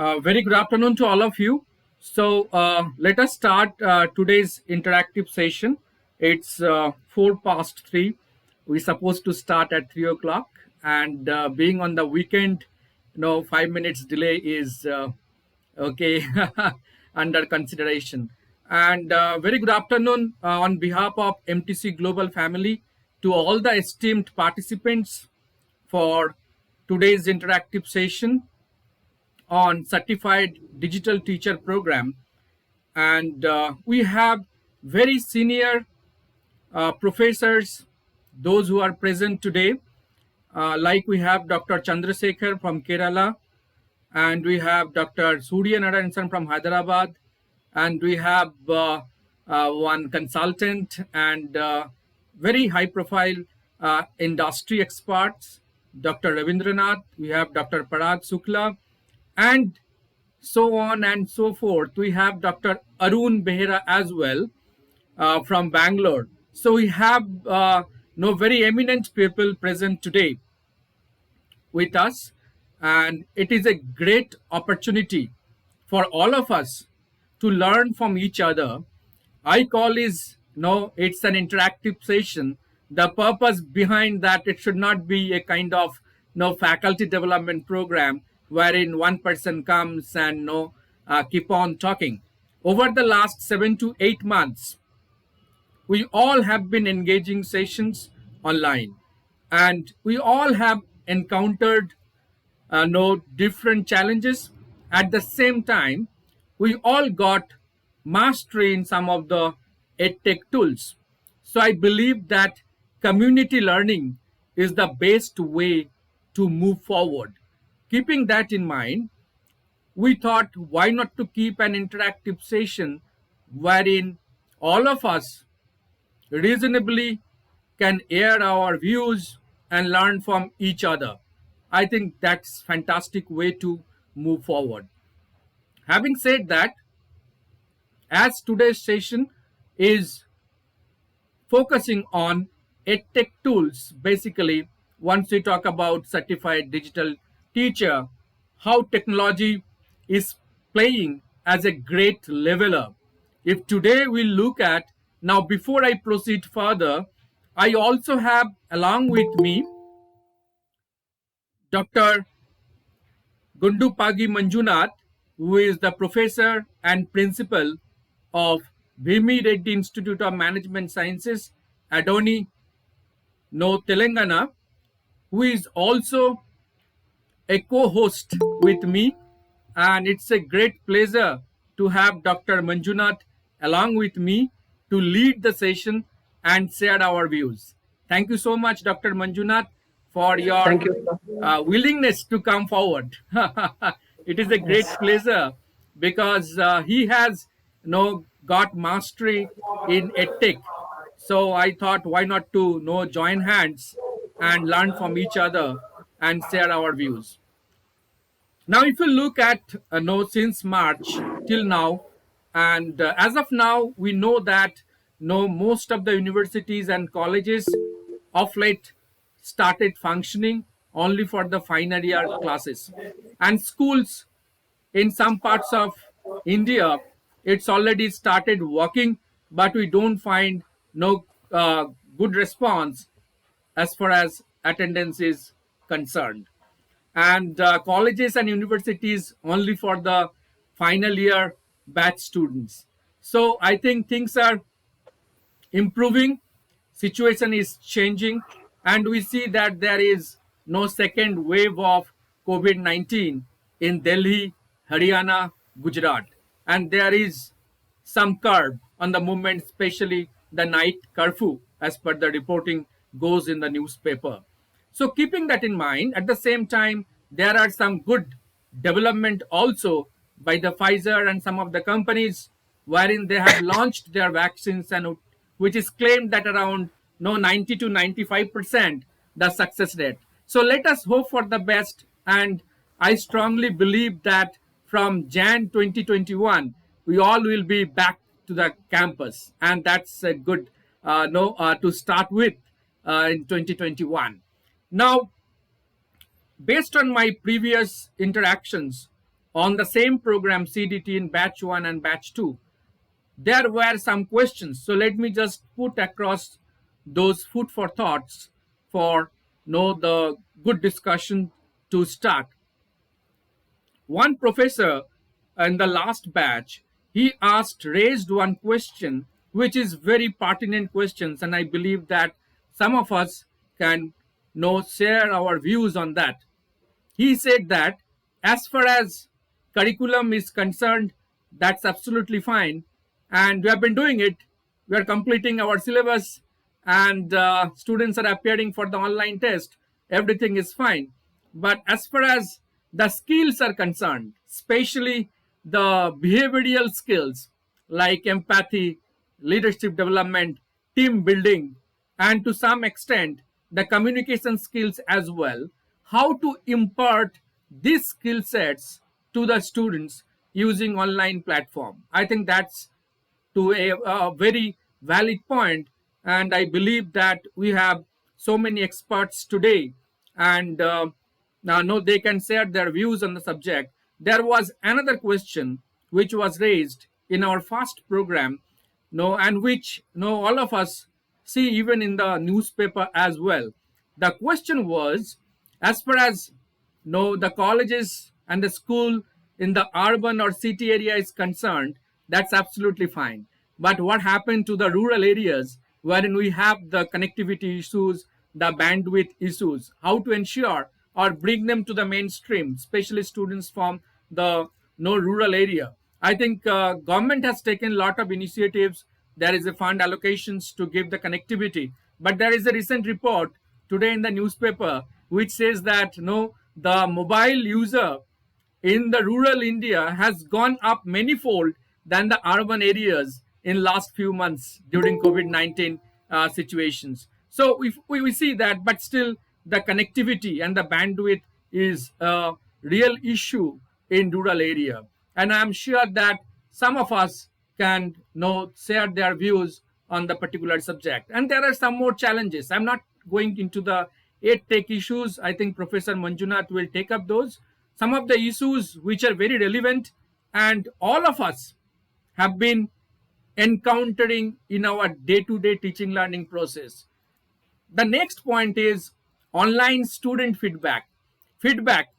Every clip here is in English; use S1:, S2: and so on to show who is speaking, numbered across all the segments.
S1: Very good afternoon to all of you. Let us start today's interactive session. It's 4 past 3. We're supposed to start at 3 o'clock, and being on the weekend, 5 minutes delay is okay under consideration. And very good afternoon on behalf of MTC Global Family to all the esteemed participants for today's interactive session on certified digital teacher program, and we have very senior professors, those who are present today, like we have Dr. Chandrasekhar from Kerala, and we have Dr. Surya Narayan from Hyderabad, and we have one consultant and very high profile industry experts, Dr. Ravindranath. We have Dr. Parag Sukla, and so on and so forth. We have Dr. Arun Behera as well from Bangalore. So we have no very eminent people present today with us, and it is a great opportunity for all of us to learn from each other. I call is it's an interactive session. The purpose behind that, it should not be a kind of faculty development program wherein one person comes and keep on talking. Over the last 7 to 8 months, we all have been engaging sessions online, and we all have encountered different challenges. At the same time, we all got mastery in some of the edtech tools. So I believe that community learning is the best way to move forward. Keeping that in mind, we thought, why not to keep an interactive session wherein all of us reasonably can air our views and learn from each other. I think that's fantastic way to move forward. Having said that, as today's session is focusing on edtech tools, basically, once we talk about certified digital teacher, how technology is playing as a great leveler. If today we look at, now before I proceed further, I also have along with me Dr. Gundupagi Manjunath, who is the professor and principal of Bhimi Reddy Institute of Management Sciences, Adoni, Telangana, who is also a co-host with me. And it's a great pleasure to have Dr. Manjunath along with me to lead the session and share our views. Thank you so much, Dr. Manjunath, for your
S2: Thank you.
S1: willingness to come forward. It is a great pleasure because he has got mastery in edtech. So I thought, why not to join hands and learn from each other and share our views. Now, if you look at since March till now, and as of now, we know that most of the universities and colleges of late started functioning only for the final year classes, and schools in some parts of India, it's already started working, but we don't find no good response as far as attendance is concerned. And colleges and universities only for the final year batch students. So I think things are improving, situation is changing, and we see that there is no second wave of COVID-19 in Delhi, Haryana, Gujarat, and there is some curb on the movement, especially the night curfew, as per the reporting goes in the newspaper. So keeping that in mind, at the same time, there are some good development also by the Pfizer and some of the companies wherein they have launched their vaccines, and which is claimed that around 90 to 95% the success rate. So let us hope for the best, and I strongly believe that from Jan 2021 we all will be back to the campus, and that's a good to start with in 2021. Now, based on my previous interactions on the same program CDT in batch 1 and batch 2, there were some questions. So let me just put across those food for thoughts for the good discussion to start. One professor in the last batch, he raised one question which is very pertinent questions, and I believe that some of us can share our views on that. He said that as far as curriculum is concerned, that's absolutely fine, and we have been doing it. We are completing our syllabus, and students are appearing for the online test. Everything is fine. But as far as the skills are concerned, especially the behavioral skills like empathy, leadership development, team building, and to some extent the communication skills as well, how to impart these skill sets to the students using online platform. I think that's to a very valid point, and I believe that we have so many experts today, and now they can share their views on the subject. There was another question which was raised in our first program, and which all of us see even in the newspaper as well. The question was, as far as the colleges and the school in the urban or city area is concerned, that's absolutely fine. But what happened to the rural areas wherein we have the connectivity issues, the bandwidth issues, how to ensure or bring them to the mainstream, especially students from the rural area? I think government has taken a lot of initiatives. There is a fund allocations to give the connectivity, but there is a recent report today in the newspaper which says that the mobile user in the rural India has gone up manyfold than the urban areas in last few months during COVID-19 situations. So we see that, but still the connectivity and the bandwidth is a real issue in rural area. And I'm sure that some of us can share their views on the particular subject. And there are some more challenges. I'm not going into the 8 tech issues. I think Professor Manjunath will take up those. Some of the issues which are very relevant and all of us have been encountering in our day-to-day teaching learning process. The next point is online student feedback.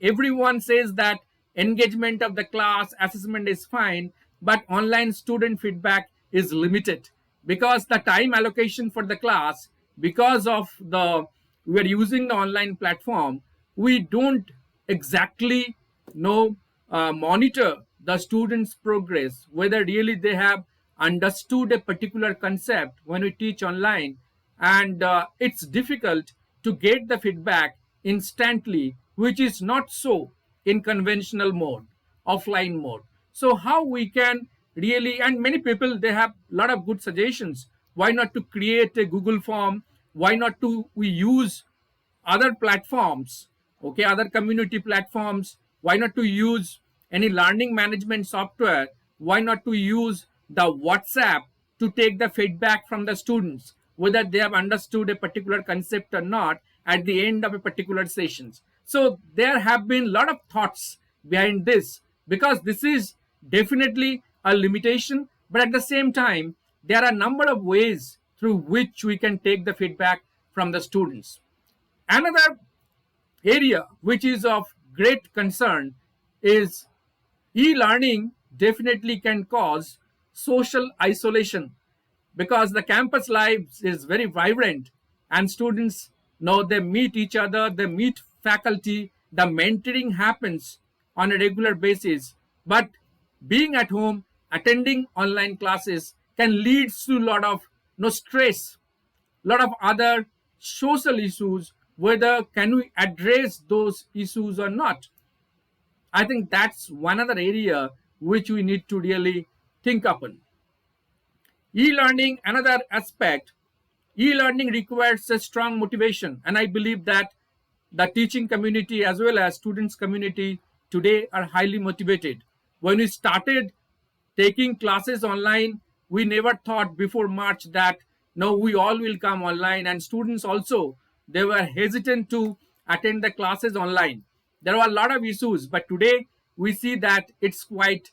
S1: Everyone says that engagement of the class assessment is fine, but online student feedback is limited because the time allocation for the class, because of we are using the online platform, we don't exactly monitor the students' progress, whether really they have understood a particular concept when we teach online, and it's difficult to get the feedback instantly, which is not so in conventional mode, offline mode. So how we can really, and many people, they have a lot of good suggestions. Why not to create a Google form? Why not to we use other platforms, okay, other community platforms? Why not to use any learning management software? Why not to use the WhatsApp to take the feedback from the students, whether they have understood a particular concept or not at the end of a particular sessions? So there have been a lot of thoughts behind this, because this is definitely a limitation, but at the same time there are a number of ways through which we can take the feedback from the students. Another area which is of great concern is e-learning definitely can cause social isolation, because the campus life is very vibrant and students they meet each other, they meet faculty, the mentoring happens on a regular basis. But being at home, attending online classes can lead to a lot of stress, a lot of other social issues. Whether can we address those issues or not? I think that's one other area which we need to really think upon. E-learning, another aspect. E-learning requires a strong motivation, and I believe that the teaching community as well as students community today are highly motivated. When we started taking classes online, we never thought before March that no, we all will come online, and students also, they were hesitant to attend the classes online. There were a lot of issues, but today we see that it's quite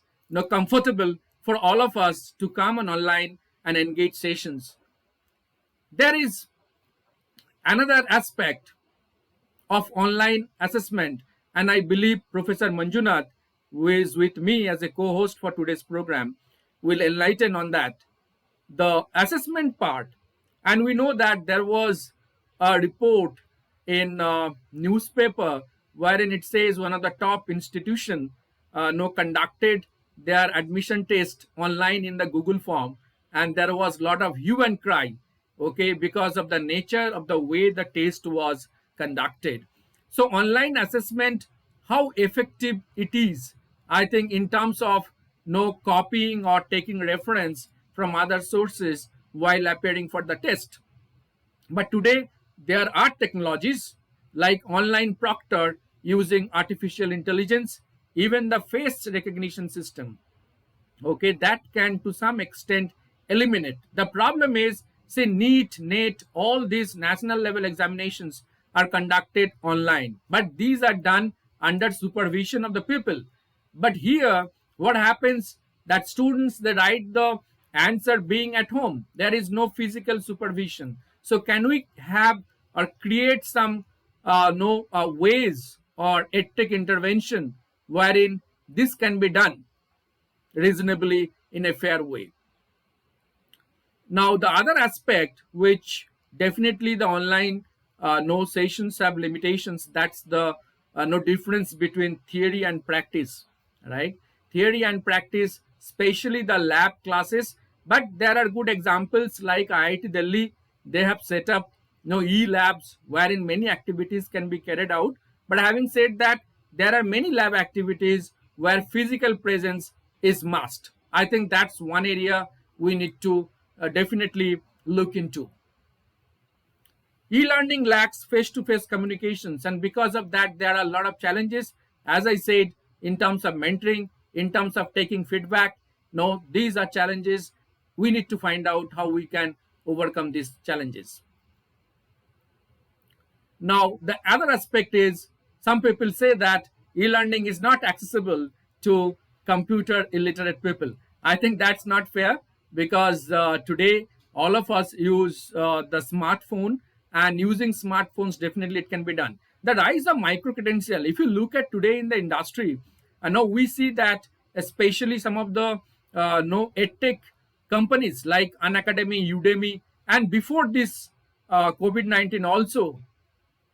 S1: comfortable for all of us to come on online and engage sessions. There is another aspect of online assessment, and I believe Professor Manjunath, who is with me as a co-host for today's program, will enlighten on that. The assessment part, and we know that there was a report in newspaper wherein it says one of the top institution conducted their admission test online in the Google form, and there was a lot of hue and cry, okay, because of the nature of the way the test was conducted. So online assessment, how effective it is, I think, in terms of no copying or taking reference from other sources while appearing for the test. But today there are technologies like online proctor using artificial intelligence, even the face recognition system, okay, that can to some extent eliminate. The problem is, say, NEET, NET, all these national level examinations are conducted online, but these are done under supervision of the people. But here what happens, that students, they write the answer being at home, there is no physical supervision. So can we have or create some no ways or ethic intervention wherein this can be done reasonably in a fair way? Now, the other aspect, which definitely the online no sessions have limitations, that's the no difference between theory and practice, right? Theory and practice, especially the lab classes, but there are good examples like IIT Delhi. They have set up e-labs wherein many activities can be carried out. But having said that, there are many lab activities where physical presence is must. I think that's one area we need to definitely look into. E-learning lacks face-to-face communications, and because of that, there are a lot of challenges, as I said, in terms of mentoring, in terms of taking feedback. No, these are challenges. We need to find out how we can overcome these challenges. Now, the other aspect is, some people say that e-learning is not accessible to computer illiterate people. I think that's not fair, because today all of us use the smartphone, and using smartphones, definitely it can be done. The rise of micro credential, if you look at today in the industry, I know we see that especially some of the no edtech companies like Unacademy, Udemy, and before this COVID-19 also,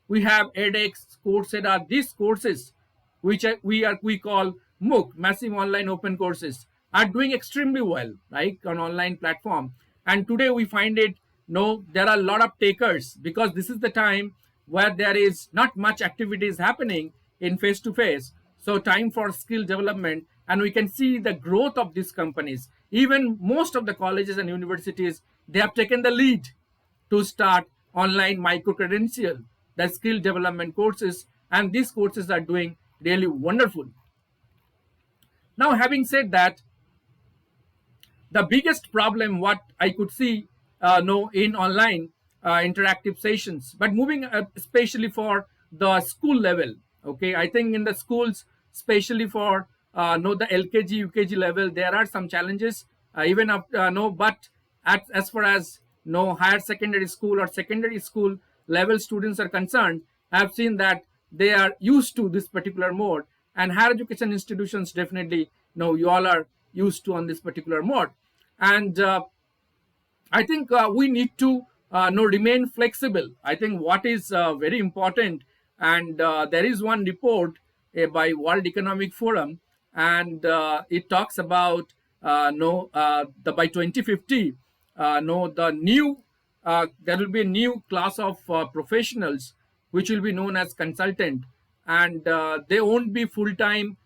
S1: we have edX, Coursera, these courses, which we call MOOC, Massive Online Open Courses, are doing extremely well, right, on online platform. And today we find it, there are a lot of takers, because this is the time where there is not much activities happening in face to face. So time for skill development, and we can see the growth of these companies. Even most of the colleges and universities, they have taken the lead to start online micro credential, the skill development courses, and these courses are doing really wonderful. Now, having said that, the biggest problem what I could see in online interactive sessions, but moving especially for the school level, okay, I think in the schools, especially for the LKG UKG level, there are some challenges even up but as far as higher secondary school or secondary school level students are concerned, I have seen that they are used to this particular mode, and higher education institutions definitely you all are used to on this particular mode. And I think we need to remain flexible. I think what is very important, and there is one report by World Economic Forum, and it talks about by 2050, the new there will be a new class of professionals which will be known as consultant, and they won't be full time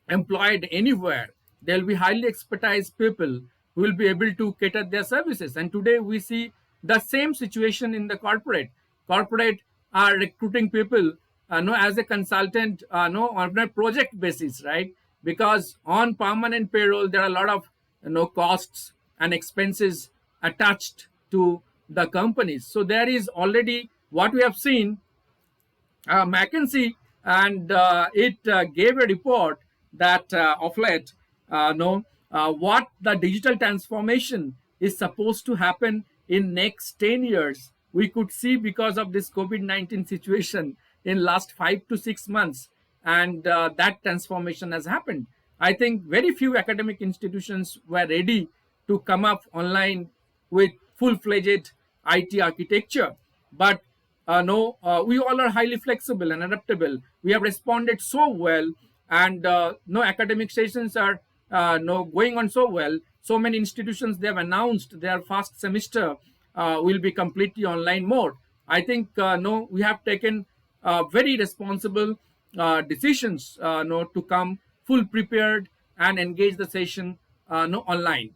S1: employed anywhere. They'll be highly expertise people who will be able to cater their services. And today we see the same situation in the corporate. Corporate are recruiting people as a consultant on a project basis, right? Because on permanent payroll there are a lot of costs and expenses attached to the companies. So there is already what we have seen. McKinsey and it gave a report that of late, what the digital transformation is supposed to happen in next 10 years. We could see because of this COVID-19 situation in last 5 to 6 months, and that transformation has happened. I think very few academic institutions were ready to come up online with full-fledged IT architecture. But no, we all are highly flexible and adaptable. We have responded so well, and no academic sessions are no going on so well. So many institutions, they have announced their first semester will be completely online mode. I think no, we have taken very responsible decisions no, to come full prepared and engage the session no online.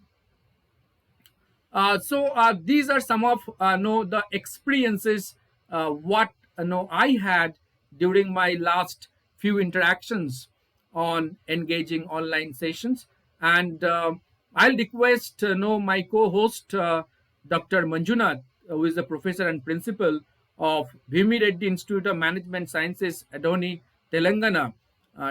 S1: So these are some of no the experiences what no I had during my last few interactions on engaging online sessions, and I'll request no my co-host Dr. Manjunath, who is the professor and principal of Bhimi Reddy Institute of Management Sciences, Adoni, Telangana,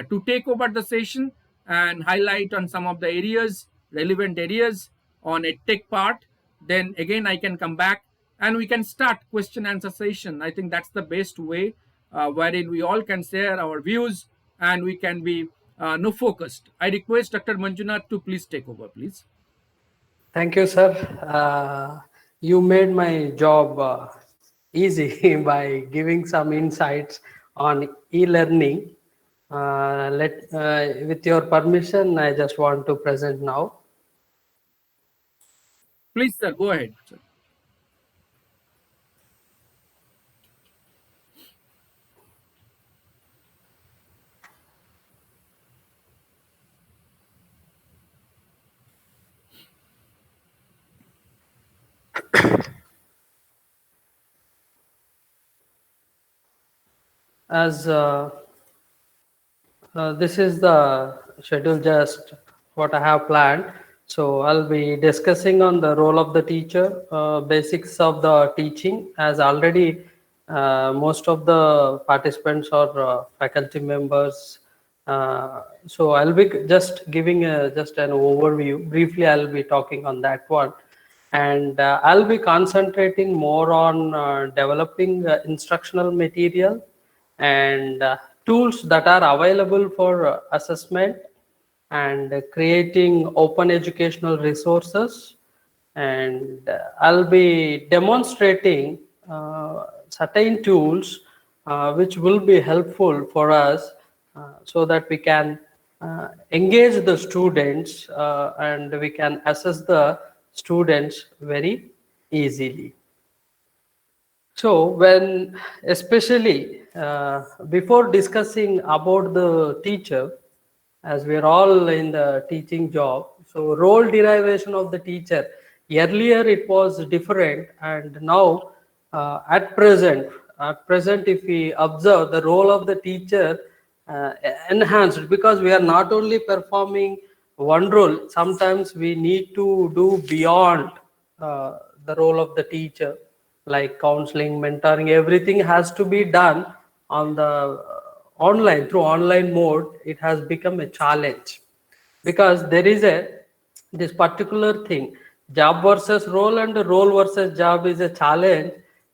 S1: to take over the session and highlight on some of the areas, relevant areas on EdTech part. Then again, I can come back and we can start question answer session. I think that's the best way wherein we all can share our views and we can be no focused. I request Dr. Manjunath to please take over, please.
S2: Thank you, sir. You made my job easy by giving some insights on e-learning. With your permission, I just want to present now.
S1: Please, sir, go ahead, sir.
S2: As this is the schedule, just what I have planned. So I'll be discussing on the role of the teacher, basics of the teaching, as already most of the participants are faculty members. So I'll be just giving just an overview. Briefly, I'll be talking on that one. And I'll be concentrating more on developing instructional material and tools that are available for assessment, and creating open educational resources. And I'll be demonstrating certain tools which will be helpful for us so that we can engage the students and we can assess the students very easily. So when, especially before discussing about the teacher, as we are all in the teaching job, so role derivation of the teacher, earlier it was different, and now at present if we observe, the role of the teacher enhanced, because we are not only performing one role, sometimes we need to do beyond the role of the teacher, like counseling, mentoring, everything has to be done on the online, through online mode. It has become a challenge because there is this particular thing, job versus role, and role versus job is a challenge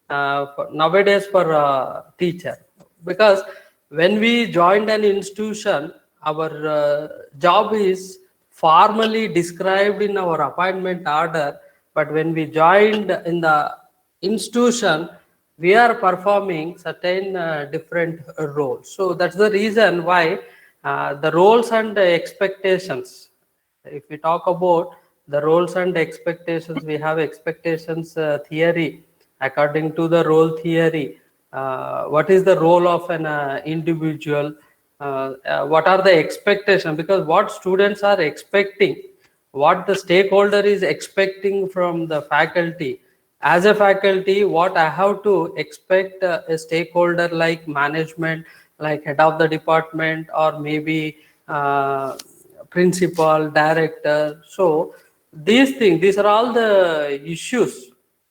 S2: nowadays for a teacher, because when we joined an institution, our job is formally described in our appointment order, but when we joined in the institution, we are performing certain different roles. So that's the reason why the roles and the expectations, if we talk about the roles and expectations, we have expectations theory. According to the role theory, what is the role of an individual, what are the expectations, because what students are expecting, what the stakeholder is expecting from the faculty. As a faculty, what I have to expect a stakeholder like management, like head of the department, or maybe principal, director. So these things, these are all the issues,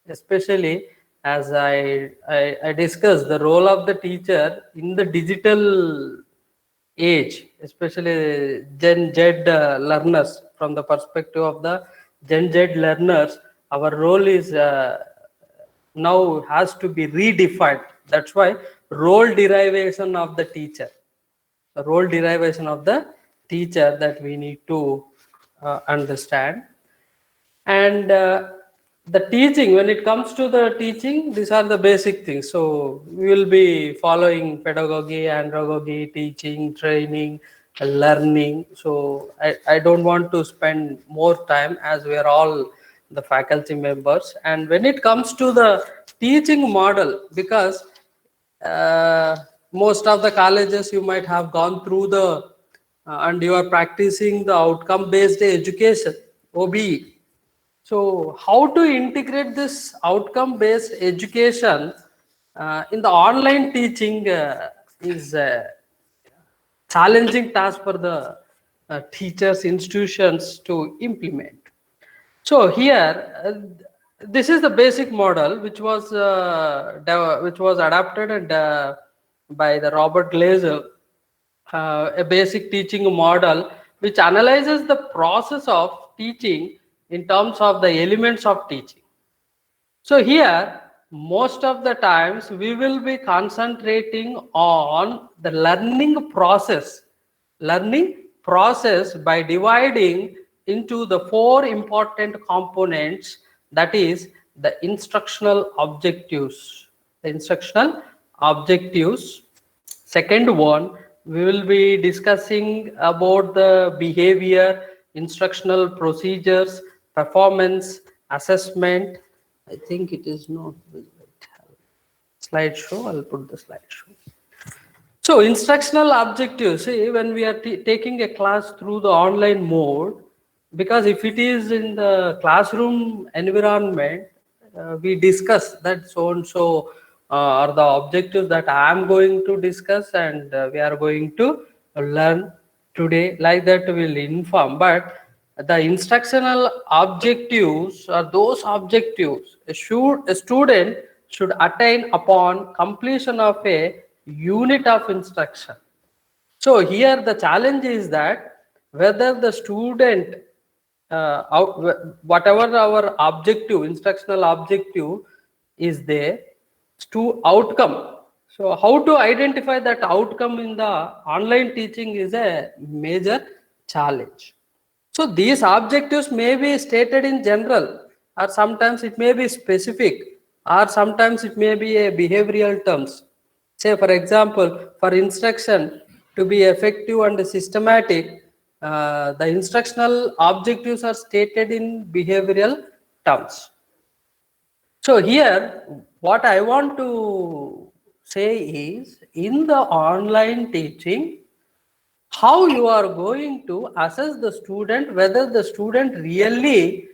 S2: especially as I discussed the role of the teacher in the digital age, especially Gen Z learners. From the perspective of the Gen Z learners, our role is now has to be redefined. That's why role derivation of the teacher, the role derivation of the teacher that we need to understand. And the teaching, when it comes to the teaching, these are the basic things. So we will be following pedagogy, andragogy, teaching, training, learning. So I don't want to spend more time, as we are all the faculty members. And when it comes to the teaching model, because uh, most of the colleges you might have gone through the and you are practicing the outcome based education, OBE. So how to integrate this outcome based education in the online teaching is a challenging task for the teachers, institutions to implement. So here, this is the basic model which was adapted and by the Robert Glazer, a basic teaching model which analyzes the process of teaching in terms of the elements of teaching. So here, most of the times we will be concentrating on the learning process by dividing into the four important components, that is the instructional objectives. The instructional objectives. Second one, we will be discussing about the behavior, instructional procedures, performance, assessment. I think it is not slideshow. I'll put the slideshow. So instructional objectives, see, when we are taking a class through the online mode, because if it is in the classroom environment, we discuss that so and so are the objectives that I am going to discuss, and we are going to learn today. Like that, we will inform. But the instructional objectives are those objectives a student should attain upon completion of a unit of instruction. So here the challenge is that whether the student whatever our objective, instructional objective is there, to outcome. So how to identify that outcome in the online teaching is a major challenge. So these objectives may be stated in general, or sometimes it may be specific, or sometimes it may be a behavioral terms. Say, for example, for instruction to be effective and systematic, the instructional objectives are stated in behavioral terms. So here, what I want to say is, in the online teaching, how you are going to assess the student, whether the student really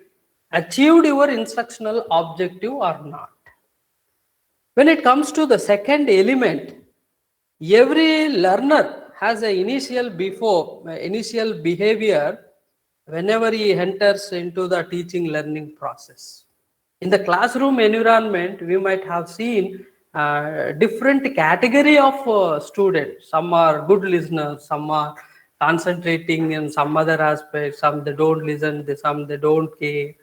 S2: achieved your instructional objective or not. When it comes to the second element, every learner has an initial behavior whenever he enters into the teaching learning process. In the classroom environment, we might have seen different category of students. Some are good listeners, some are concentrating in some other aspects, some they don't listen, some they don't care.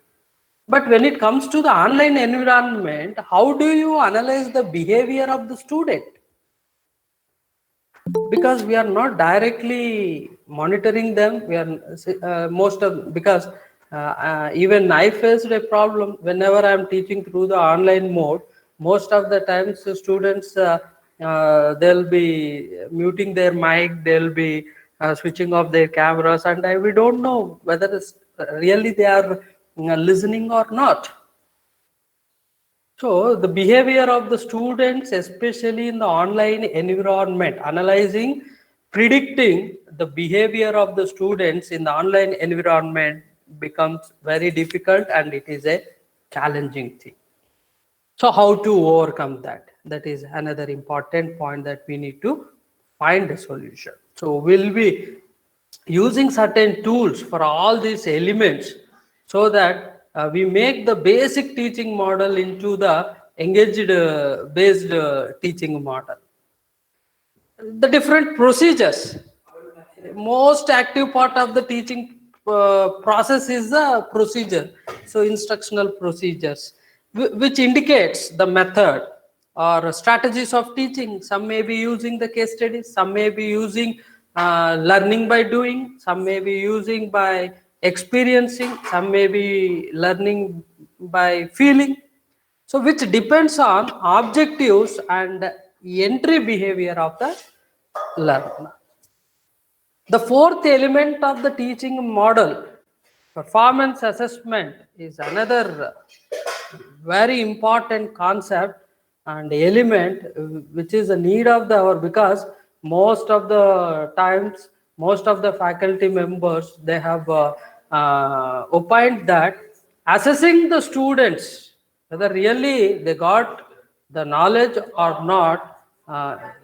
S2: But when it comes to the online environment, how do you analyze the behavior of the student? Because we are not directly monitoring them. We are most of, because even I faced a problem whenever I am teaching through the online mode. Most of the times the students they'll be muting their mic, they'll be switching off their cameras, and we don't know whether it's really they are listening or not. So the behavior of the students, especially in the online environment, analyzing, predicting the behavior of the students in the online environment becomes very difficult, and it is a challenging thing. So how to overcome that? That is another important point that we need to find a solution. So we'll be using certain tools for all these elements, so that we make the basic teaching model into the engaged based teaching model. The different procedures, most active part of the teaching process is the procedure. So instructional procedures, which indicates the method or strategies of teaching. Some may be using the case studies, some may be using learning by doing, some may be using by experiencing, some may be learning by feeling. So which depends on objectives and entry behavior of the learner. The fourth element of the teaching model, performance assessment, is another very important concept and element which is a need of the hour, because most of the times most of the faculty members, they have opined that assessing the students whether really they got the knowledge or not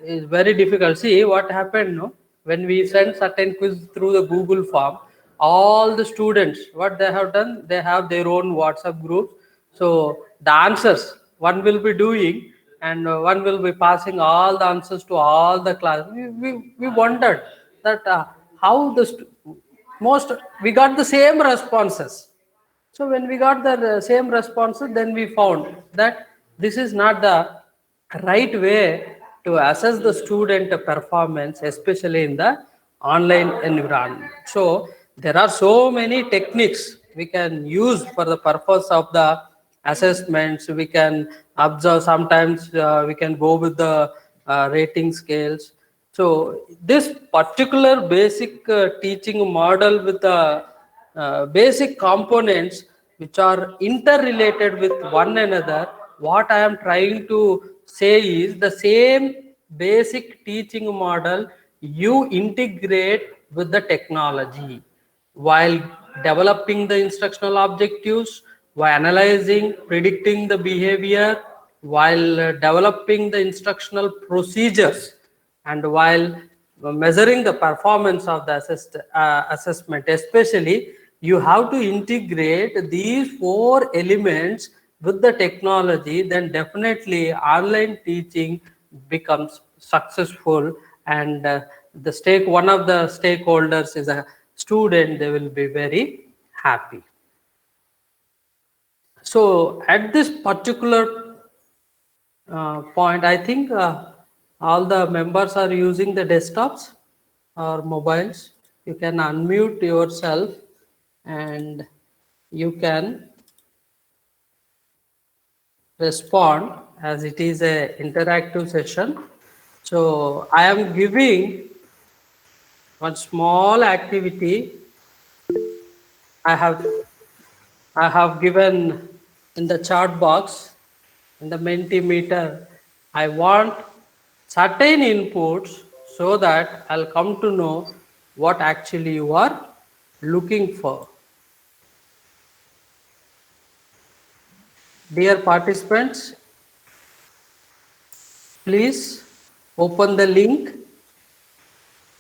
S2: is very difficult. See what happened, no? When we send certain quiz through the Google form, all the students, what they have done, they have their own WhatsApp groups. So the answers one will be doing, and one will be passing all the answers to all the class. We wondered that how the most we got the same responses. So when we got the same responses, then we found that this is not the right way to assess the student performance, especially in the online environment. So there are so many techniques we can use for the purpose of the assessments. We can observe, sometimes we can go with the rating scales. So this particular basic teaching model with the basic components which are interrelated with one another, what I am trying to say is the same basic teaching model you integrate with the technology while developing the instructional objectives, while analyzing, predicting the behavior, while developing the instructional procedures, and while measuring the performance of the assessment. Especially, you have to integrate these four elements with the technology, then definitely online teaching becomes successful. And one of the stakeholders is a student, they will be very happy. So at this particular point, I think all the members are using the desktops or mobiles. You can unmute yourself and you can respond, as it is a interactive session. So I am giving one small activity. I have given in the chat box, in the Mentimeter. I want certain inputs so that I'll come to know what actually you are looking for. Dear participants, please open the link.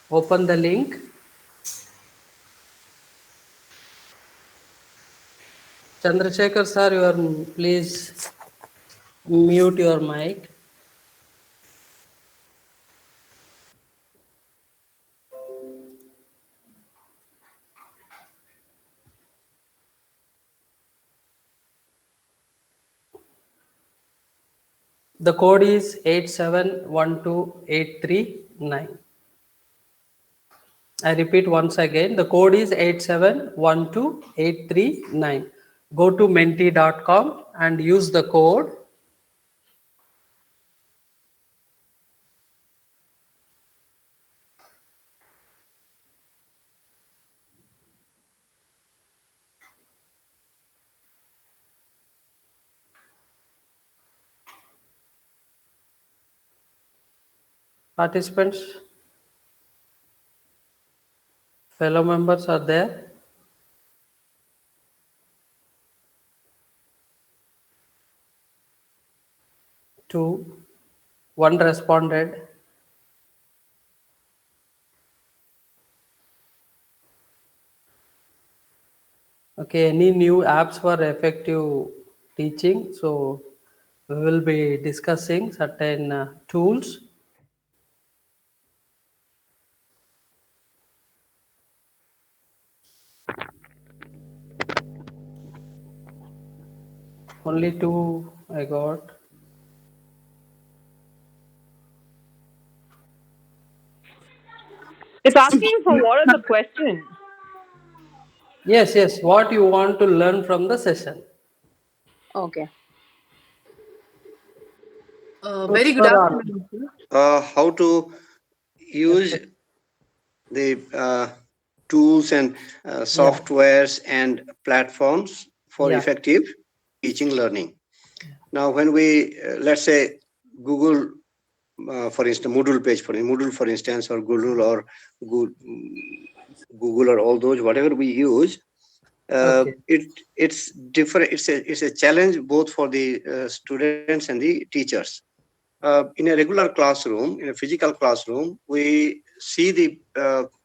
S2: Open the link. Chandrasekhar sir, you are, please mute your mic. The code is 8712839. I repeat once again, the code is 8712839. Go to menti.com and use the code. Participants, fellow members are there. Two, one responded. Okay, any new apps for effective teaching? So we will be discussing certain tools. Only two I got.
S3: It's asking for what are the questions.
S2: Yes, yes. What you want to learn from the session?
S3: Okay.
S2: It's
S3: Very good
S2: for all.
S3: afternoon, sir.
S4: How to use
S2: Yes.
S4: the tools and
S2: Yeah.
S4: softwares and platforms for
S2: Yeah.
S4: effective teaching learning. Now, when we let's say Google, for instance, Moodle, for instance, or Google, Google or all those whatever we use,
S2: Okay.
S4: it's different. It's a challenge both for the students and the teachers. In a regular classroom, in a physical classroom, we see the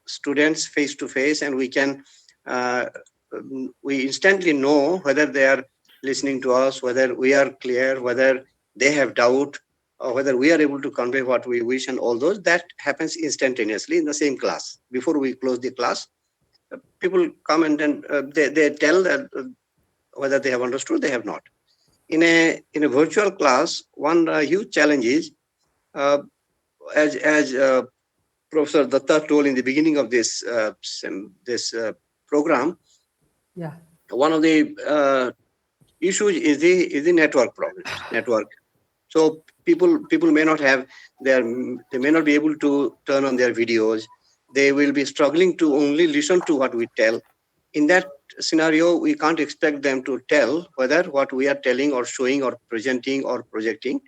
S4: students face to face, and uh, we instantly know whether they are listening to us, whether we are clear, whether they have doubt, or whether we are able to convey what we wish, and all those. That happens instantaneously in the same class. Before we close the class, people come and then they tell that whether they have understood, they have not. In a virtual class, one huge challenge is, uh, as Professor Datta told in the beginning of this program,
S2: Yeah.
S4: one of the issues is the network problems. Network. So people may not have they may not be able to turn on their videos. They will be struggling to only listen to what we tell. In that scenario, we can't expect them to tell whether what we are telling or showing or presenting or projecting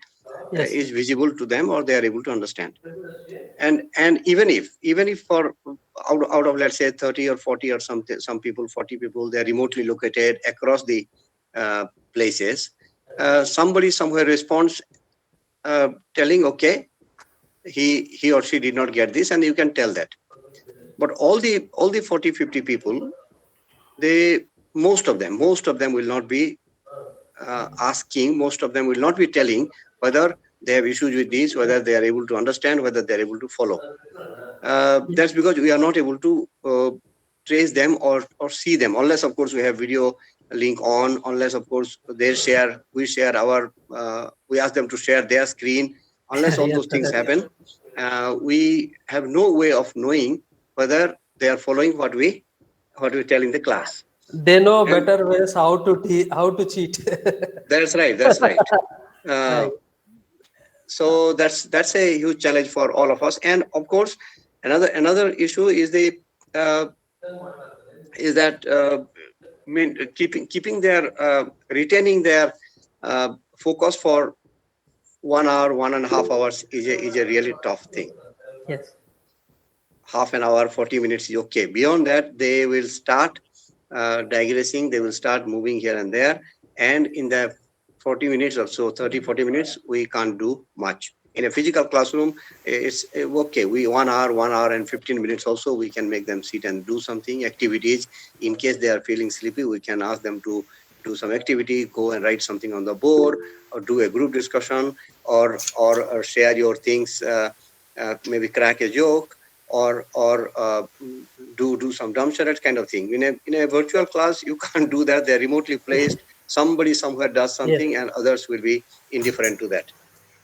S2: Yes.
S4: is visible to them, or they are able to understand. And even if for out of, let's say, 30 or 40 or something, some people, 40 people, they're remotely located across the uh, places, somebody somewhere responds, telling, okay, he or she did not get this, and you can tell that. But all the 40, 50 people, they most of them will not be asking, most of them will not be telling whether they have issues with this, whether they are able to understand, whether they are able to follow. That's because we are not able to trace them or see them, unless of course we have video link on, unless of course we ask them to share their screen. Unless all
S2: Yes,
S4: those things
S2: sir.
S4: happen, we have no way of knowing whether they are following what we tell in the class.
S2: They know
S4: And
S2: better ways how to cheat.
S4: that's right. uh,
S2: Right.
S4: so that's a huge challenge for all of us. And of course, another issue uh, is that keeping their retaining their focus for 1 hour, 1.5 hours is a really tough thing.
S2: Yes.
S4: Half an hour, 40 minutes is okay. Beyond that, they will start digressing. They will start moving here and there, and in the 40 minutes or so, 30, 40 minutes, we can't do much. In a physical classroom, it's okay. We 1 hour, 1 hour and 15 minutes also, we can make them sit and do something, activities. In case they are feeling sleepy, we can ask them to do some activity, go and write something on the board, or do a group discussion, or share your things, maybe crack a joke, or do some dumb charades kind of thing. In a virtual class, you can't do that. They're remotely placed. Somebody somewhere does
S2: Yes.
S4: something, and others will be indifferent to that.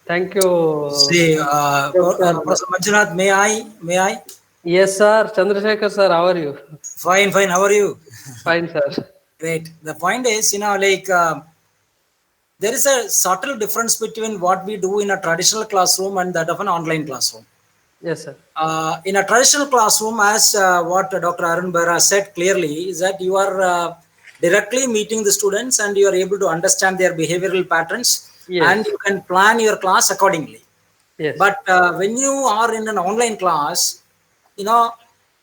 S2: Thank you,
S5: See,
S2: Dr.
S5: Professor Manjunath, may I? May I?
S2: Yes, sir. Chandrasekhar, sir. How are you?
S5: Fine, fine. How are you?
S2: Fine, sir.
S5: Great. The point is, there is a subtle difference between what we do in a traditional classroom and that of an online classroom.
S2: Yes, sir.
S5: In a traditional classroom, as what Dr. Arun Bera said clearly, is that you are directly meeting the students and you are able to understand their behavioral patterns and
S2: Yes.
S5: you can plan your class accordingly.
S2: Yes.
S5: But when you are in an online class, you know,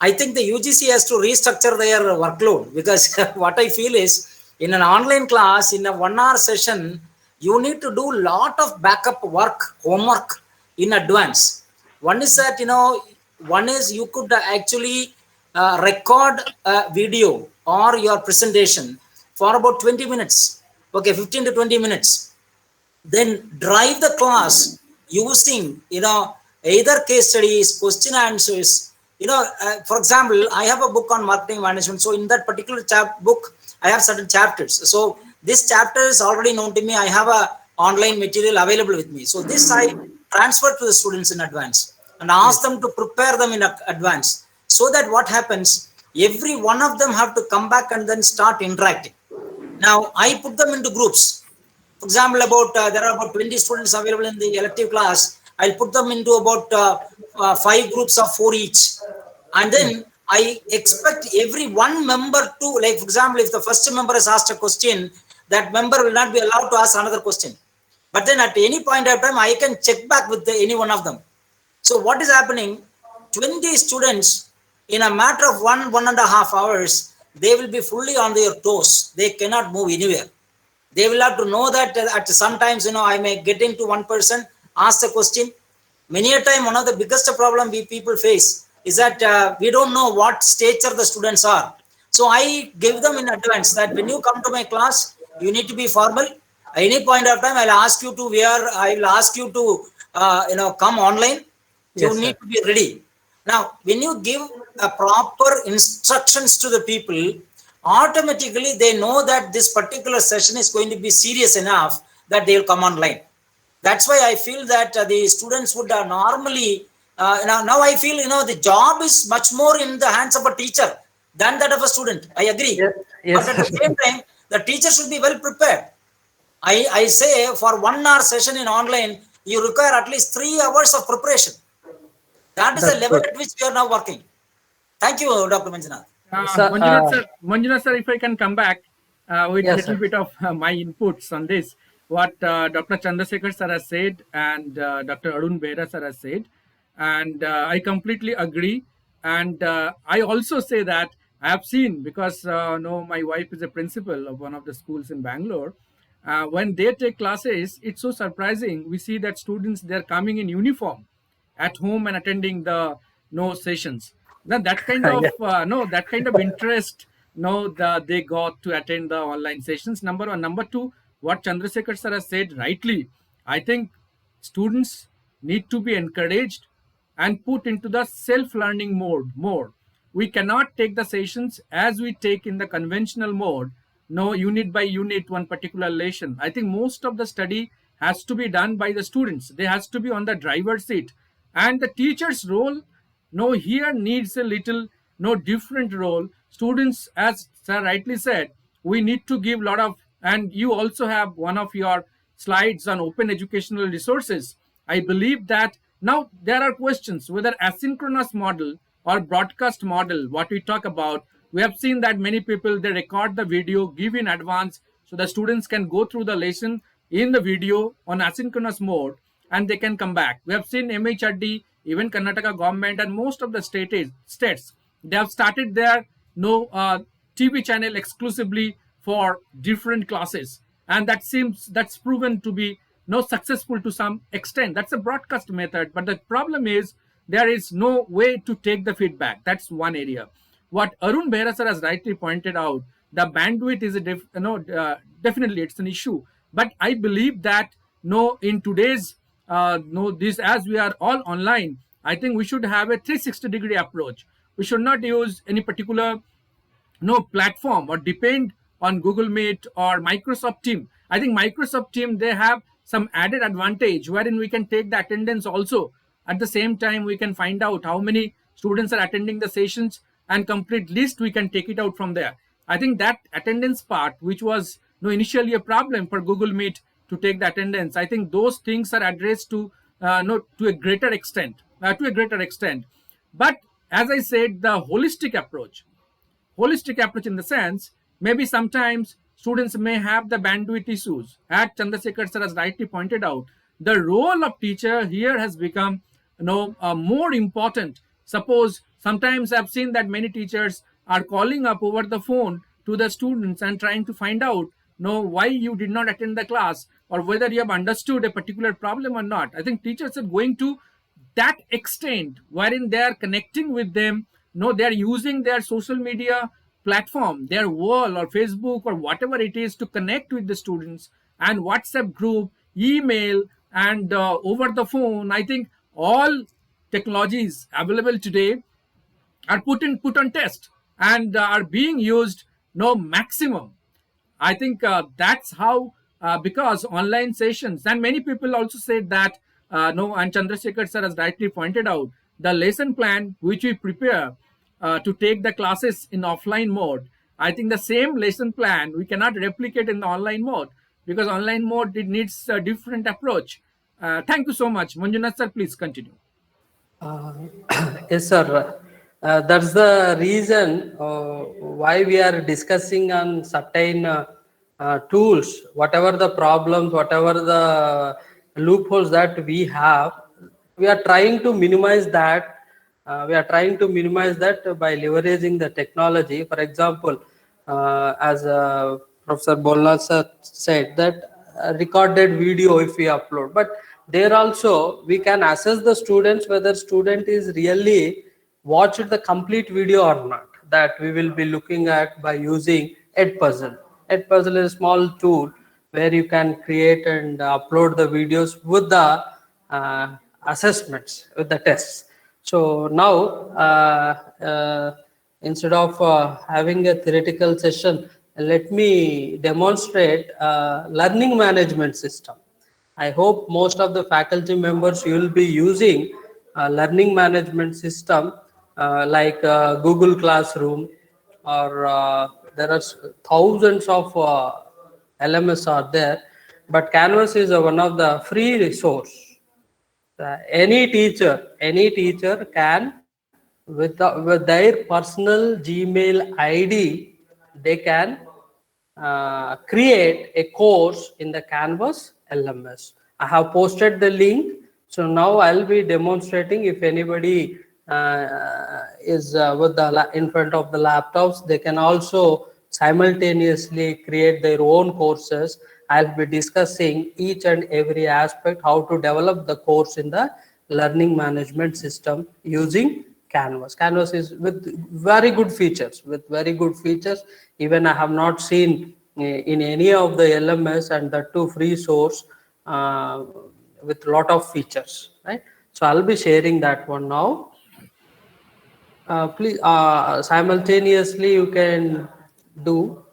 S5: I think the UGC has to restructure their workload, because what I feel is, in an online class, in a 1 hour session, you need to do a lot of backup work, homework in advance. One is that, one is you could actually record a video or your presentation for about 20 minutes, okay, 15 to 20 minutes, then drive the class using either case studies, question answers. For example, I have a book on marketing management, so in that particular book I have certain chapters. So this chapter is already known to me. I have a online material available with me, so this I transfer to the students in advance and ask them to prepare them in advance, so that what happens, every one of them have to come back and then start interacting. Now I put them into groups. For example, about there are about 20 students available in the elective class. I'll put them into about 5 groups of 4 each. And then I expect every one member to, like, for example, if the first member has asked a question, that member will not be allowed to ask another question. But then at any point of time, I can check back with any one of them. So what is happening? 20 students, in a matter of 1.5 hours, they will be fully on their toes. They cannot move anywhere. They will have to know that at sometimes, I may get into one person, ask the question. Many a time, one of the biggest problem we people face is that we don't know what stature the students are. So I give them in advance that when you come to my class, you need to be formal. At any point of time, I'll ask you to wear, I will ask you to, come online. You need to be ready. Now, when you give a proper instructions to the people, automatically they know that this particular session is going to be serious enough that they will come online. That's why I feel that the students would normally, now I feel, the job is much more in the hands of a teacher than that of a student. I agree.
S2: Yes.
S5: But at the same time, the teacher should be well prepared. I say for 1 hour session in online, you require at least 3 hours of preparation. That is the level at which we are now working. Thank you, Dr. Manjunath.
S1: Manjunath sir, if I can come back with a little bit of my inputs on this, what Dr. Chandrasekhar sir has said and Dr. Arun Behra sir has said, and I completely agree. And I also say that I have seen, because my wife is a principal of one of the schools in Bangalore. When they take classes, it's so surprising. We see that students, they're coming in uniform at home and attending the sessions. Then that kind of that kind of interest they got to attend the online sessions. Number one. Number two, what Chandrasekhar sir has said rightly, I think students need to be encouraged and put into the self-learning mode more. We cannot take the sessions as we take in the conventional mode, unit by unit, one particular lesson. I think most of the study has to be done by the students. They has to be on the driver's seat, and the teacher's role here needs a little different role. Students, as sir rightly said, we need to give a lot of, and you also have one of your slides on open educational resources. I believe that now there are questions whether asynchronous model or broadcast model, what we talk about. We have seen that many people, they record the video, give in advance, so the students can go through the lesson in the video on asynchronous mode, and they can come back. We have seen MHRD, even Karnataka government and most of the states, they have started their TV channel exclusively for different classes, and that's proven to be successful to some extent. That's a broadcast method, but the problem is there is no way to take the feedback. That's one area. What Arun Behra sir has rightly pointed out, the bandwidth is definitely it's an issue. But I believe that in today's this, as we are all online, I think we should have a 360-degree approach. We should not use any particular platform or depend on Google Meet or Microsoft Team. I think Microsoft Team, they have some added advantage wherein we can take the attendance also. At the same time, we can find out how many students are attending the sessions, and complete list we can take it out from there. I think that attendance part, which was initially a problem for Google Meet to take the attendance, I think those things are addressed to a greater extent. But as I said, the holistic approach in the sense, maybe sometimes students may have the bandwidth issues. As Chandrasekhar sir has rightly pointed out, the role of teacher here has become more important. Suppose sometimes I've seen that many teachers are calling up over the phone to the students and trying to find out why you did not attend the class, or whether you have understood a particular problem or not. I think teachers are going to that extent wherein they are connecting with them. They are using their social media platform, their wall or Facebook or whatever it is, to connect with the students, and WhatsApp group, email, and over the phone. I think all technologies available today are put on test and are being used no maximum. I think that's how, because online sessions, and many people also said that, no, and Chandrasekhar sir has rightly pointed out, the lesson plan which we prepare to take the classes in offline mode, I think the same lesson plan we cannot replicate in the online mode, because online mode, it needs a different approach. Thank you so much. Manjunath sir, please continue.
S2: Uh, yes, sir. That's the reason why we are discussing on certain tools. Whatever the problems, whatever the loopholes that we have, we are trying to minimize that. We are trying to minimize that by leveraging the technology. For example, as Professor Bolna sir said, that recorded video if we upload, but there also we can assess the students whether student is really watched the complete video or not. That we will be looking at by using EduPuzzle. EduPuzzle is a small tool where you can create and upload the videos with the assessments, with the tests. So now instead of having a theoretical session, let me demonstrate learning management system. I hope most of the faculty members you will be using learning management system like Google Classroom, or there are thousands of LMS are there, but Canvas is one of the free resource. Any teacher can, with their personal Gmail ID, they can create a course in the Canvas LMS. I have posted the link. So now I'll be demonstrating. If anybody is with the in front of the laptops, they can also simultaneously create their own courses. I'll be discussing each and every aspect, how to develop the course in the learning management system using Canvas. Canvas is with very good features. Even I have not seen in any of the LMS, and that too free source with lot of features, right? So I'll be sharing that one now. Please simultaneously you can do.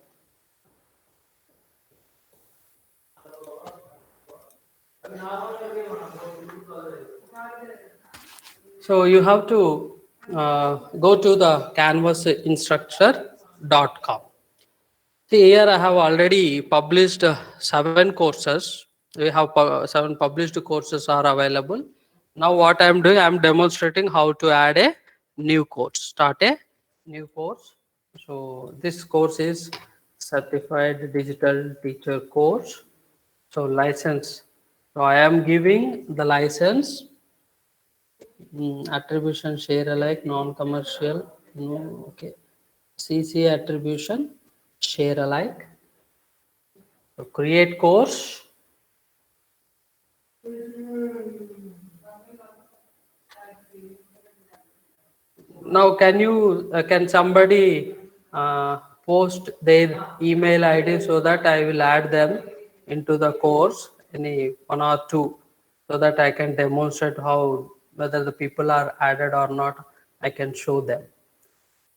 S2: So you have to go to the canvasinstructor.com. See, here I have already published 7 courses. We have 7 published courses are available. Now what I am doing, I am demonstrating how to add a new course. Start a new course. So this course is Certified Digital Teacher course. So license. So I am giving the license. Attribution share alike, non-commercial. No, okay. CC attribution share alike. So create course. Now can somebody post their email ID so that I will add them into the course, any 1 or 2, so that I can demonstrate how, whether the people are added or not, I can show them.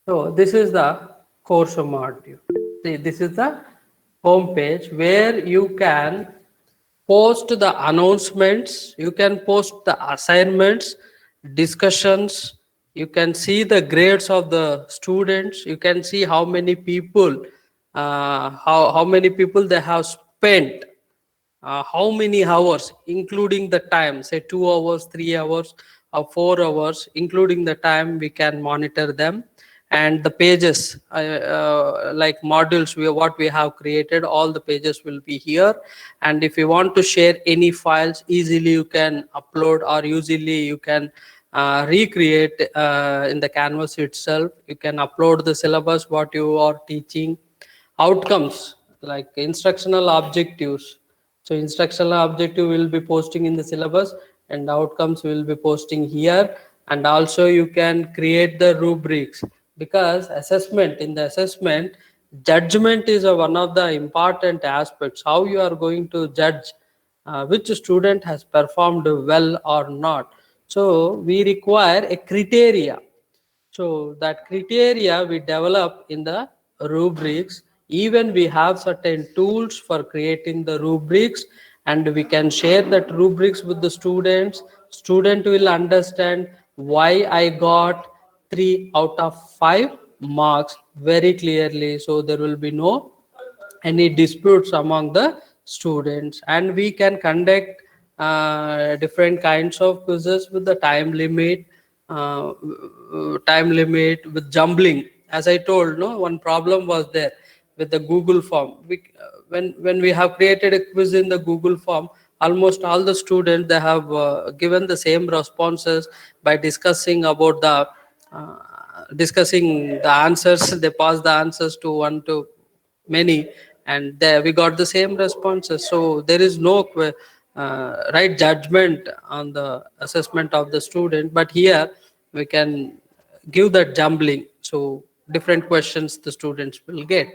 S2: So this is the course module. See, this is the home page where you can post the announcements, you can post the assignments, discussions, you can see the grades of the students, you can see how many people how many people they have spent, how many hours, including the time, say 2 hours, 3 hours, or 4 hours, including the time, we can monitor them. And the pages, like modules, what we have created, all the pages will be here. And if you want to share any files, easily you can upload, or usually you can recreate in the Canvas itself. You can upload the syllabus, what you are teaching, outcomes like instructional objectives. So instructional objective will be posting in the syllabus, and outcomes will be posting here. And also you can create the rubrics, because in the assessment, judgment is one of the important aspects. How you are going to judge which student has performed well or not. So we require a criteria. So that criteria we develop in the rubrics. Even we have certain tools for creating the rubrics, and we can share that rubrics with the students. Student will understand why I got 3 out of 5 marks very clearly. So there will be no any disputes among the students, and we can conduct different kinds of quizzes with the time limit with jumbling. As I told, no, one problem was there with the Google form. When we have created a quiz in the Google form, almost all the students, they have given the same responses by discussing the answers. They pass the answers to one to many, and there we got the same responses. So there is no right judgment on the assessment of the student, but here we can give that jumbling. So different questions the students will get.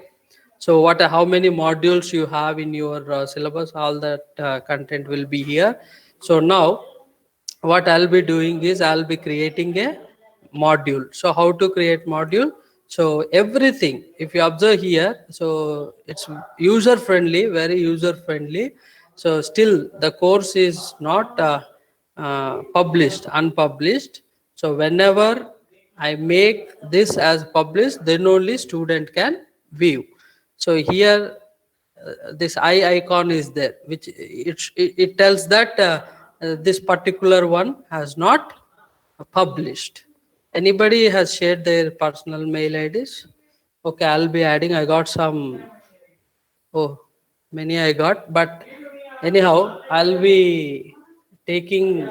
S2: So how many modules you have in your syllabus, all that content will be here. So now what I'll be doing is I'll be creating a module. So how to create module? So everything, if you observe here, so it's user friendly, very user friendly. So still the course is not unpublished. So whenever I make this as published, then only student can view. So here this eye icon is there, which it tells that this particular one has not published. Anybody has shared their personal mail IDs? Okay, I'll be adding. I got some. Oh, many I got, but anyhow, I'll be taking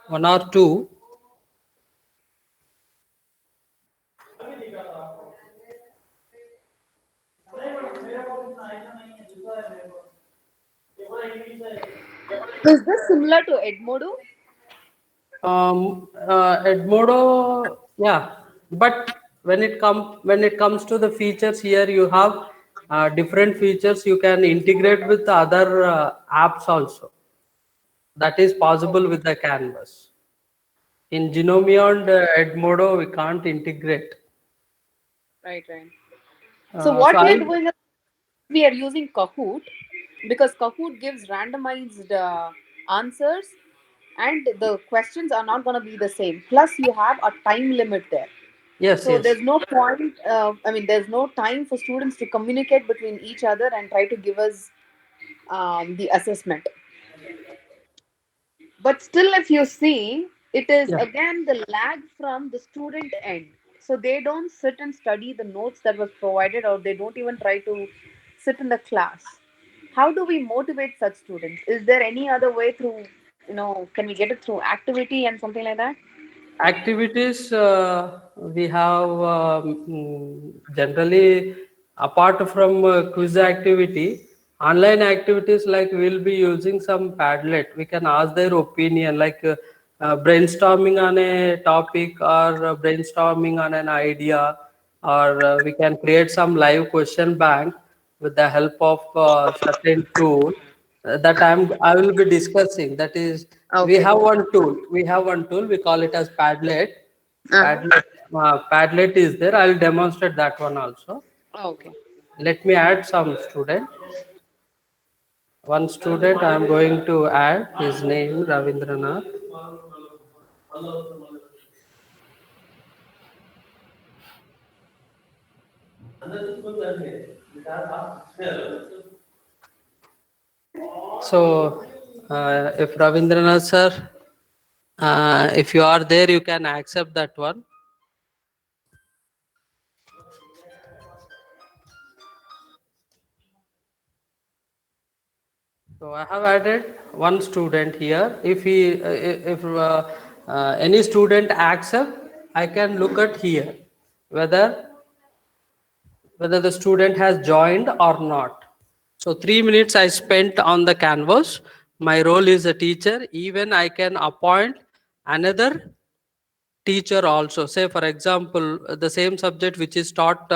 S2: one or two.
S3: Is this similar to Edmodo?
S2: Edmodo, yeah, but when it comes to the features, here you have different features. You can integrate with other apps also. That is possible with the Canvas. In Genomia and Edmodo, we can't integrate.
S3: Right, right. So
S2: So
S3: what we are
S2: I'll
S3: doing is we are using Kahoot because Kahoot gives randomized answers, and the questions are not going to be the same. Plus, you have a time limit there.
S2: yes,
S3: So
S2: yes.
S3: there's no point. There's no time for students to communicate between each other and try to give us the assessment. But still, if you see, it is
S2: Yeah.
S3: again the lag from the student end. So they don't sit and study the notes that was provided, or they don't even try to sit in the class. How do we motivate such students? Is there any other way through, can we get it through activity and something like that?
S2: Activities we have generally, apart from quiz activity, online activities, like we'll be using some Padlet. We can ask their opinion, like brainstorming on a topic, or brainstorming on an idea, or we can create some live question bank with the help of certain tool that I will be discussing. That is, we
S3: Okay.
S2: have one tool. We have one tool. We call it as Padlet.
S3: Uh-huh.
S2: Padlet is there. I will demonstrate that one also.
S3: Okay.
S2: Let me add some student. One student I am going to add. His name Ravindranath. So, if Ravindranath sir, if you are there, you can accept that one. So I have added one student here. If any student accept, I can look at here whether the student has joined or not. So 3 minutes I spent on the canvas. My role is a teacher. Even I can appoint another teacher also. Say for example, the same subject which is taught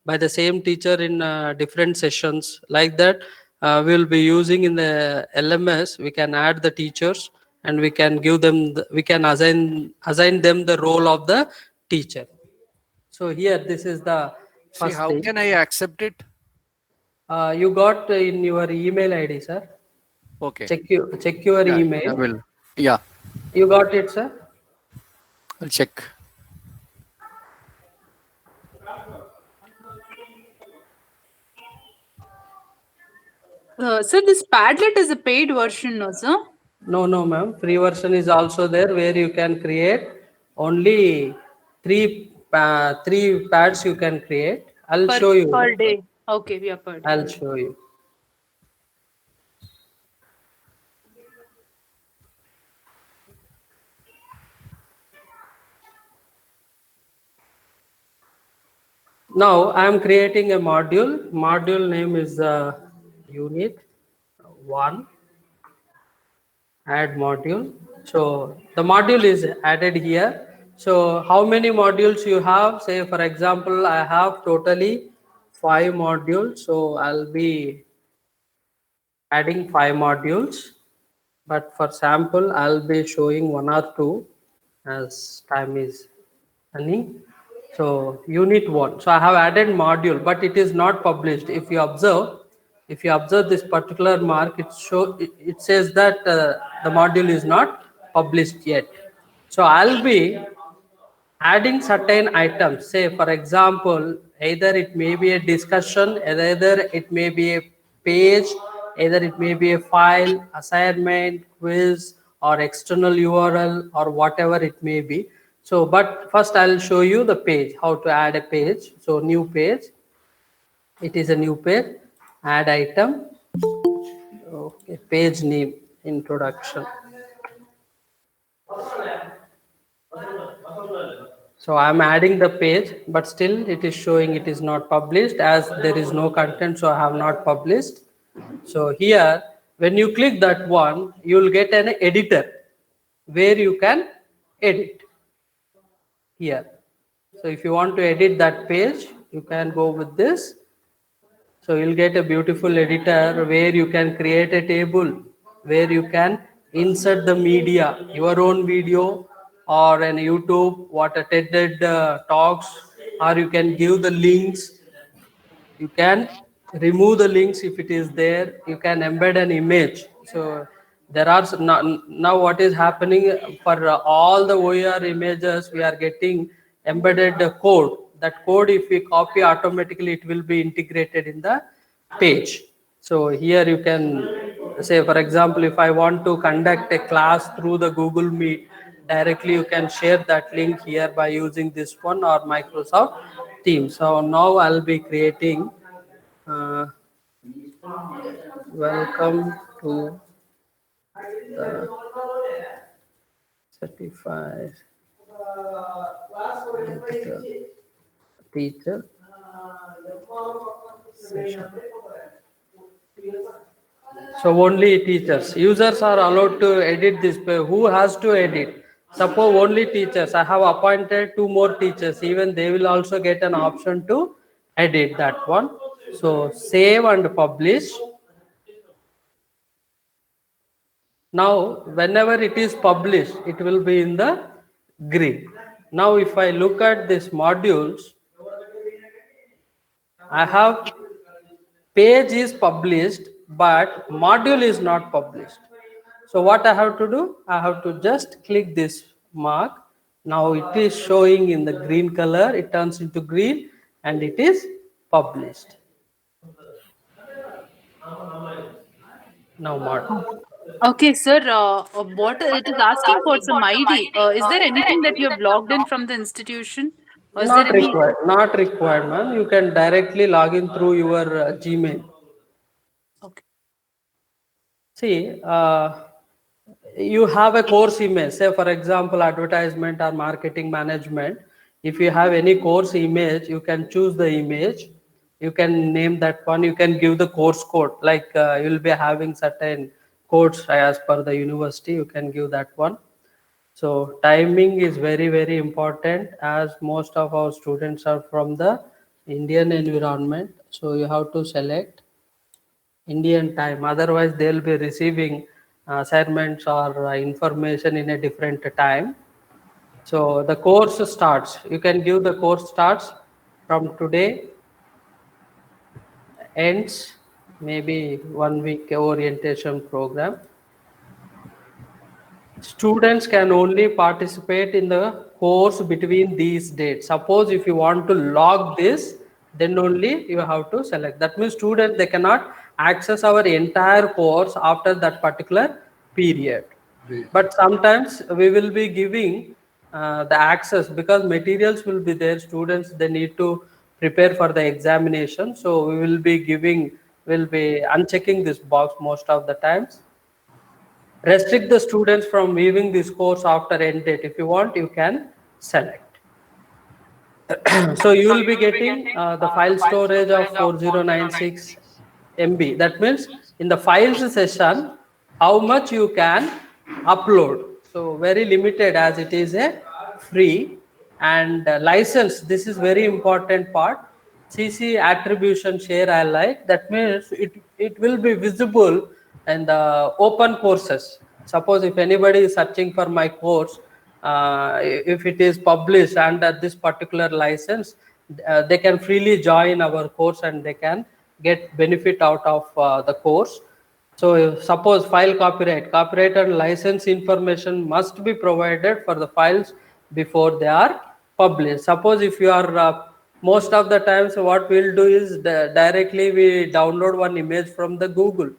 S2: by the same teacher in different sessions, like that. we will be using in the LMS. We can add the teachers and we can give them, we can assign them the role of the teacher. So here, this is the
S6: See,
S2: first
S6: how
S2: thing.
S6: can I accept it?
S2: You got in your email ID, sir.
S6: Okay.
S2: Check your
S6: Yeah, I
S2: email.
S6: will. Yeah,
S2: You got it, sir.
S6: I'll check.
S7: So this Padlet is a paid version, no, sir?
S2: No, ma'am. Free version is also there where you can create only three pads you can create. I'll
S7: Per
S2: show you.
S7: per day. Okay, yeah, per day.
S2: I'll show you. Now I am creating a module. Module name is unit 1. Add module. So the module is added here. So how many modules you have? Say for example, I have totally 5 modules. So I'll be adding 5 modules. But for sample, I'll be showing 1 or 2 as time is running. So unit 1. So I have added module, but it is not published. If you observe this particular mark, it says that the module is not published yet. So I'll be adding certain items. Say for example, either it may be a discussion, either it may be a page, either it may be a file, assignment, quiz, or external URL, or whatever it may be. So but first I'll show you the page, how to add a page. So new page, it is a new page, add item. Okay, page name, introduction. So I'm adding the page, but still it is showing it is not published as there is no content, so I have not published. So here, when you click that one, you will get an editor where you can edit here. So if you want to edit that page, you can go with this. So you'll get a beautiful editor where you can create a table, where you can insert the media, your own video or an YouTube, what attended talks, or you can give the links. You can remove the links if it is there. You can embed an image. So there are now what is happening for all the OER images, we are getting embedded code. That code, if we copy automatically, it will be integrated in the page. So here you can say, for example, if I want to conduct a class through the Google Meet, directly you can share that link here by using this one or Microsoft Teams. So now I'll be creating welcome to the certified teacher session. So only teachers. Users are allowed to edit this. Who has to edit? Suppose only teachers. I have appointed 2 more teachers. Even they will also get an option to edit that one. So save and publish. Now whenever it is published, it will be in the green. Now if I look at these modules, I have page is published, but module is not published. So what I have to do? I have to just click this mark. Now it is showing in the green color. It turns into green and it is published. Now module.
S7: Okay, sir. What it is asking for some ID. Is there anything that you have logged in from the institution, or is there
S2: Not
S7: any?
S2: required. Not required, ma'am. You can directly log in through your Gmail.
S7: Okay.
S2: See, you have a course image. Say, for example, advertisement or marketing management. If you have any course image, you can choose the image. You can name that one. You can give the course code. Like you'll be having certain codes as per the university. You can give that one. So timing is very, very important as most of our students are from the Indian environment. So you have to select Indian time. Otherwise, they'll be receiving assignments or information in a different time. So the course starts. You can give the course starts from today, ends maybe 1 week orientation program. Students can only participate in the course between these dates. Suppose if you want to log this, then only you have to select. That means students, they cannot access our entire course after that particular period. But sometimes we will be giving the access, because materials will be there. Students, they need to prepare for the examination. So we will be giving, will be unchecking this box most of the times. Restrict the students from viewing this course after end date. If you want, you can select. So you will be getting the file storage of 4096 MB. That means in the files session, how much you can upload. So very limited, as it is a free. And license, this is very important part. CC attribution share alike. That means it will be visible in the open courses. Suppose if anybody is searching for my course, if it is published under this particular license, they can freely join our course and they can get benefit out of the course. So suppose file copyright and license information must be provided for the files before they are published. Suppose if you are most of the times what we'll do is directly we download one image from the Google,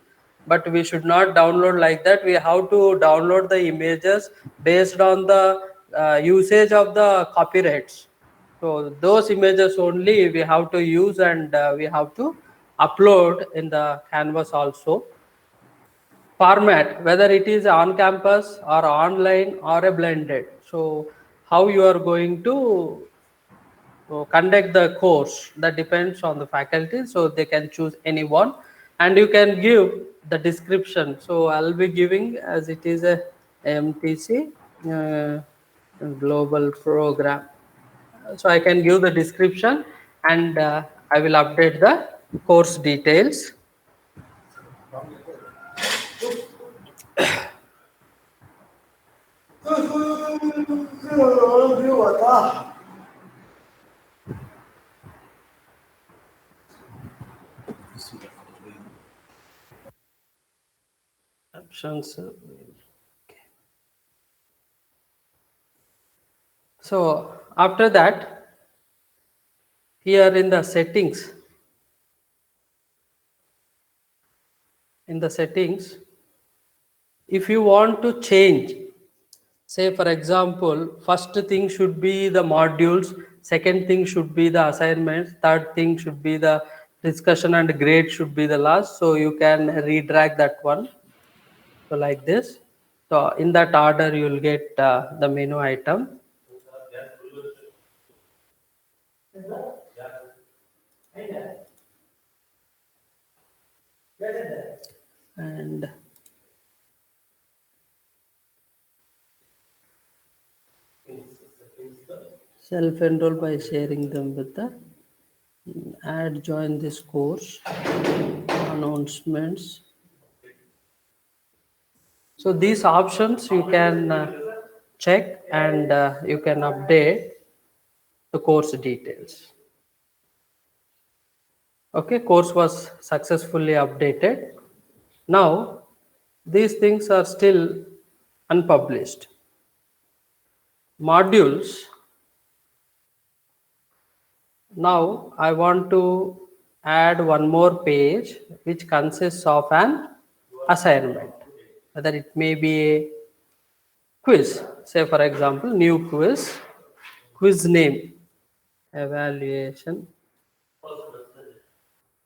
S2: but we should not download like that. We have to download the images based on the usage of the copyrights. So those images only we have to use, and we have to upload in the canvas also. Format, whether it is on campus or online or a blended. So how you are going to conduct the course, that depends on the faculty, so they can choose anyone. And you can give the description. So I'll be giving, as it is a MTC global program, so I can give the description, and I will update the course details. Options. So after that, here in the settings, if you want to change, say for example, first thing should be the modules, second thing should be the assignments, third thing should be the discussion, and grade should be the last. So you can redrag that one. So like this. So in that order, you will get the menu item. And self-enroll by sharing them with the add join this course, announcements. So these options you can check, and you can update the course details. Okay, course was successfully updated. Now these things are still unpublished. Modules. Now I want to add one more page which consists of an assignment, whether it may be a quiz. Say for example, new quiz name, evaluation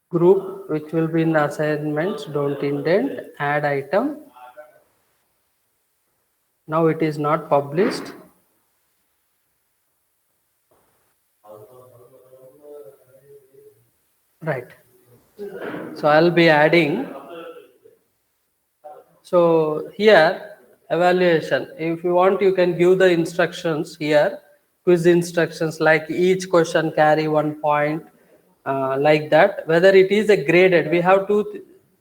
S2: group, which will be in assignments, don't indent, add item. Now it is not published. Right. So I'll be adding. So here, evaluation. If you want, you can give the instructions here, quiz instructions, like each question carry 1 point, like that. Whether it is a graded, we have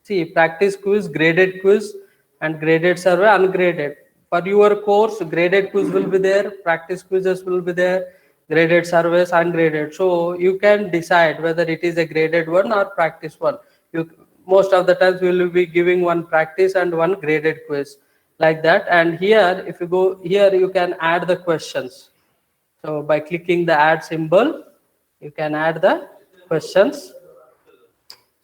S2: See, practice quiz, graded quiz, and graded survey, ungraded. For your course, graded quiz will be there, practice quizzes will be there, graded surveys, ungraded. So you can decide whether it is a graded one or practice one. You most of the times we will be giving one practice and one graded quiz like that. And here, if you go here, you can add the questions. So by clicking the add symbol, you can add the questions.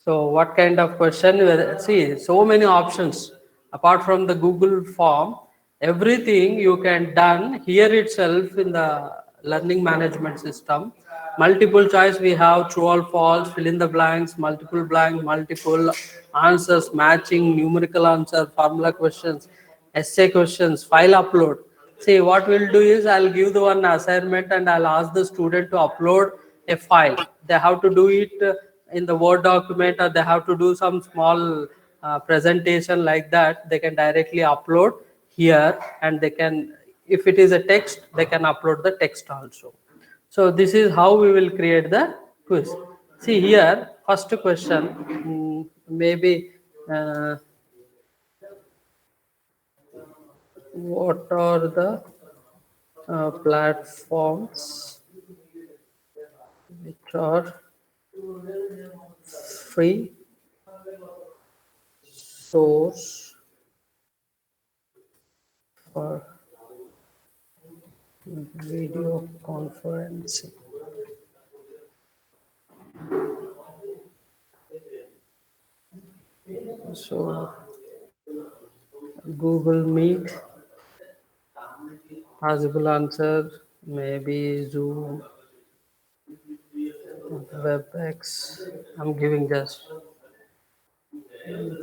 S2: So what kind of question? See, so many options. Apart from the Google form, everything you can done here itself in the learning management system. Multiple choice we have true or false, fill in the blanks, multiple blank, multiple answers, matching, numerical answer, formula questions, essay questions, file upload. See, what we'll do is I'll give the one assignment and I'll ask the student to upload a file. They have to do it in the Word document, or they have to do some small presentation like that. They can directly upload here, and they can, if it is a text, they can upload the text also. So this is how we will create the quiz. See here, first question, maybe what are the platforms which are free source for video conferencing? So Google Meet, possible answer maybe Zoom, WebEx. I'm giving just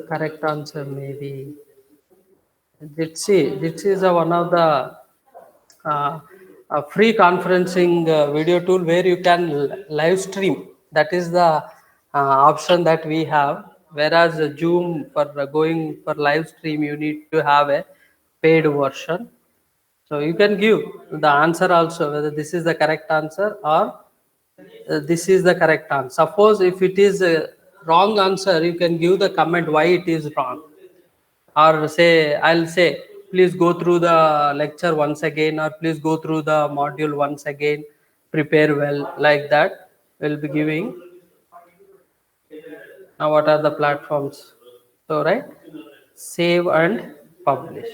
S2: correct answer maybe. Jitsi. Jitsi is one of the a free conferencing video tool where you can live stream. That is the option that we have. Whereas Zoom, for going for live stream, you need to have a paid version. So you can give the answer also, whether this is the correct answer or this is the correct answer. Suppose if it is a wrong answer, you can give the comment why it is wrong, or say I'll say please go through the lecture once again, or please go through the module once again, prepare well, like that we'll be giving. Now what are the platforms? So right, save and publish.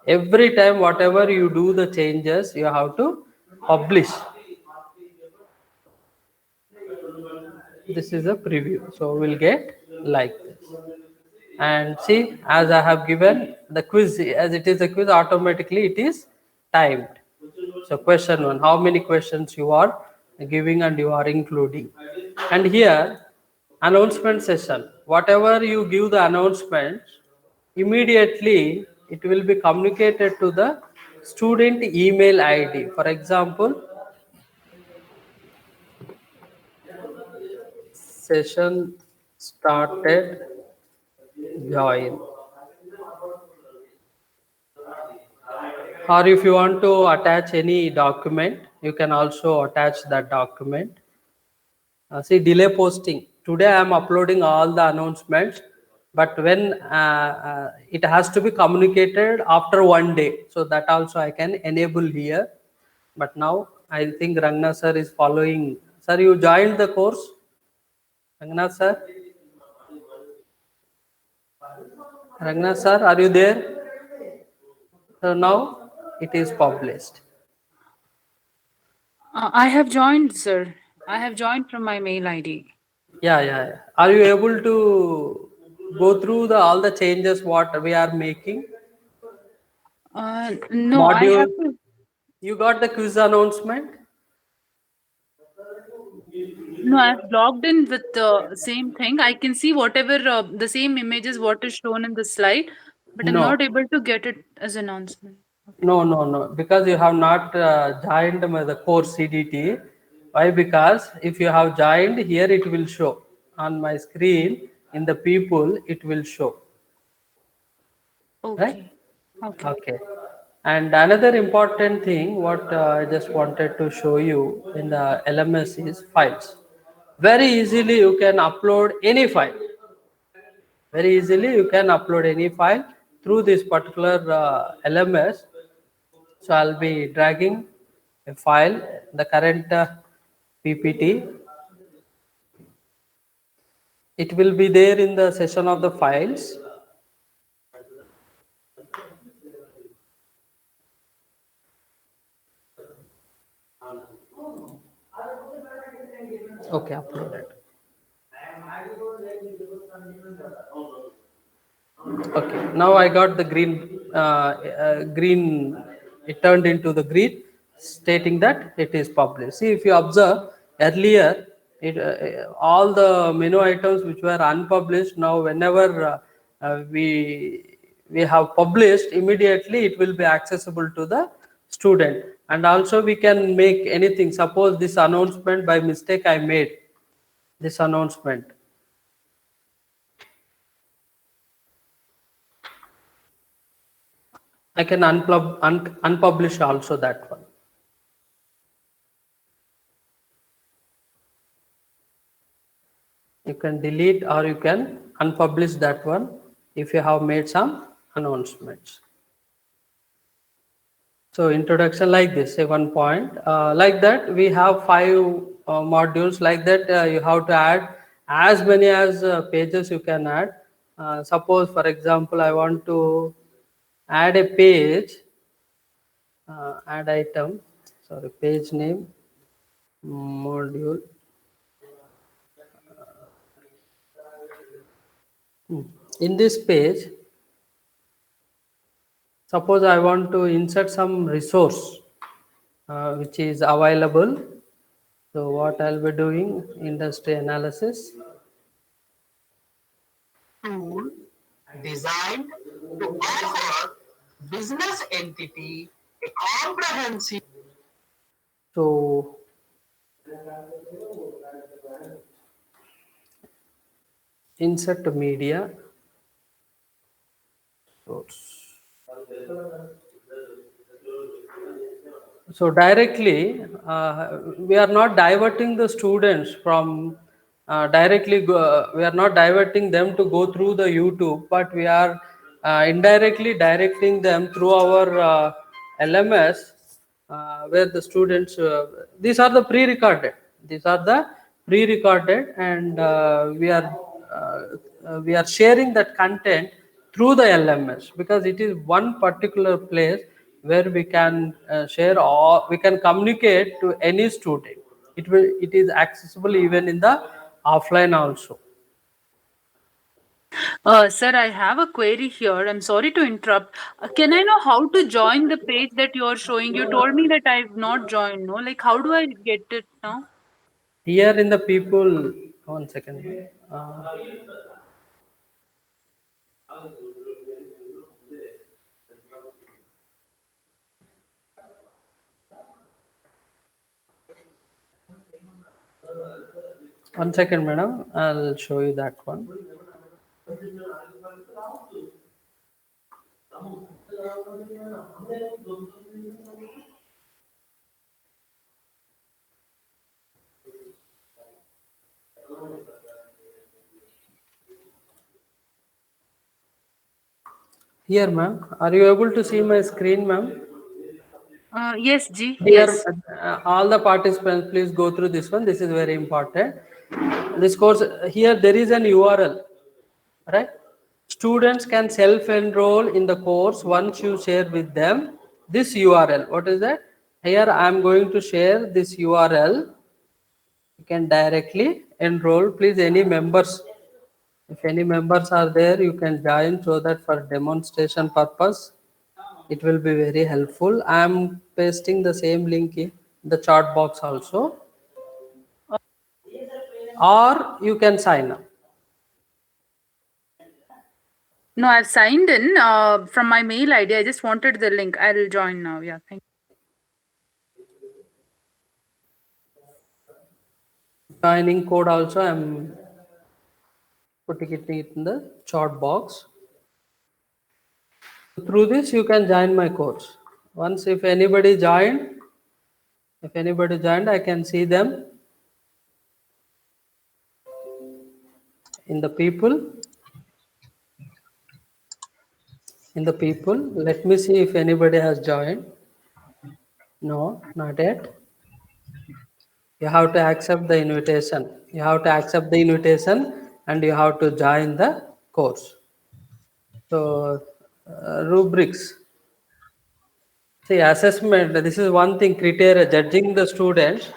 S2: Every time whatever you do the changes, you have to publish. This is a preview, so we'll get like this. And see, as I have given the quiz, as it is a quiz, automatically it is timed. So question 1, how many questions you are giving and you are including. And here announcement session, whatever you give the announcement, immediately it will be communicated to the student email ID. For example, session started, join. Or if you want to attach any document, you can also attach that document. See, delay posting. Today I am uploading all the announcements, but when it has to be communicated after 1 day, so that also I can enable here. But now I think Rangna sir is following. Sir, you joined the course? Rangna sir? Rangna sir, are you there? So now it is published.
S7: I have joined, sir. I have joined from my mail ID.
S2: Yeah. Are you able to go through the all the changes what we are making?
S7: No, I
S2: Module.
S7: have to.
S2: You got the quiz announcement?
S7: No, I've logged in with the same thing. I can see whatever the same images what is shown in the slide, but I'm
S2: No,
S7: not able to get it as announcement.
S2: no. Because you have not joined the course CDT. Why? Because if you have joined here, it will show on my screen. In the people, it will show. Right?
S7: Okay. Okay.
S2: Okay. And another important thing, what I just wanted to show you in the LMS is files. Very easily you can upload any file. Very easily you can upload any file through this particular LMS. So I'll be dragging a file, the current PPT. It will be there in the session of the files. Okay, uploaded. Okay, now I got the green, it turned into the green, stating that it is published. See, if you observe earlier, all the menu items which were unpublished, now whenever we have published, immediately it will be accessible to the student. And also we can make anything. Suppose this announcement by mistake I made this announcement. I can unpublish also that one. You can delete or you can unpublish that one if you have made some announcements. So introduction like this, say 1 point. Like that, we have 5 modules. Like that, you have to add as many as pages you can add. Suppose, for example, I want to add a page, add item, sorry, page name, module. In this page, suppose I want to insert some resource which is available. So what I'll be doing, industry analysis.
S8: Tool designed to offer business entity a comprehensive.
S2: So insert media source. So directly, we are not diverting the students from we are not diverting them to go through the YouTube, but we are indirectly directing them through our LMS, where the students, these are the pre-recorded. These are the pre-recorded, and we are sharing that content through the LMS, because it is one particular place where we can share, or we can communicate to any student. It is accessible even in the offline also.
S7: Sir, I have a query here. I'm sorry to interrupt. Can I know how to join the page that you're showing? You told me that I've not joined, no? Like, how do I get it now?
S2: Here in the people, 1 second. One second, madam. I'll show you that one. Here, ma'am. Are you able to see my screen, ma'am?
S7: Yes, G.
S2: Here,
S7: Yes.
S2: all the participants, please go through this one. This is very important. This course, here there is an URL, right? Students can self-enroll in the course once you share with them this URL. What is that? Here I am going to share this URL. You can directly enroll. Please, any members, if any members are there, you can join, so that for demonstration purpose, it will be very helpful. I am pasting the same link in the chat box also, or you can sign up.
S7: No, I've signed in from my mail ID. I just wanted the link. I'll join now. Yeah, thank
S2: Joining code also I am putting it in the chat box. Through this you can join my course. Once if anybody joined, I can see them in the people. in the people. Let me see if anybody has joined. No, not yet. You have to accept the invitation. You have to accept the invitation and you have to join the course. So, rubrics. See, assessment, this is one thing, criteria, judging the student.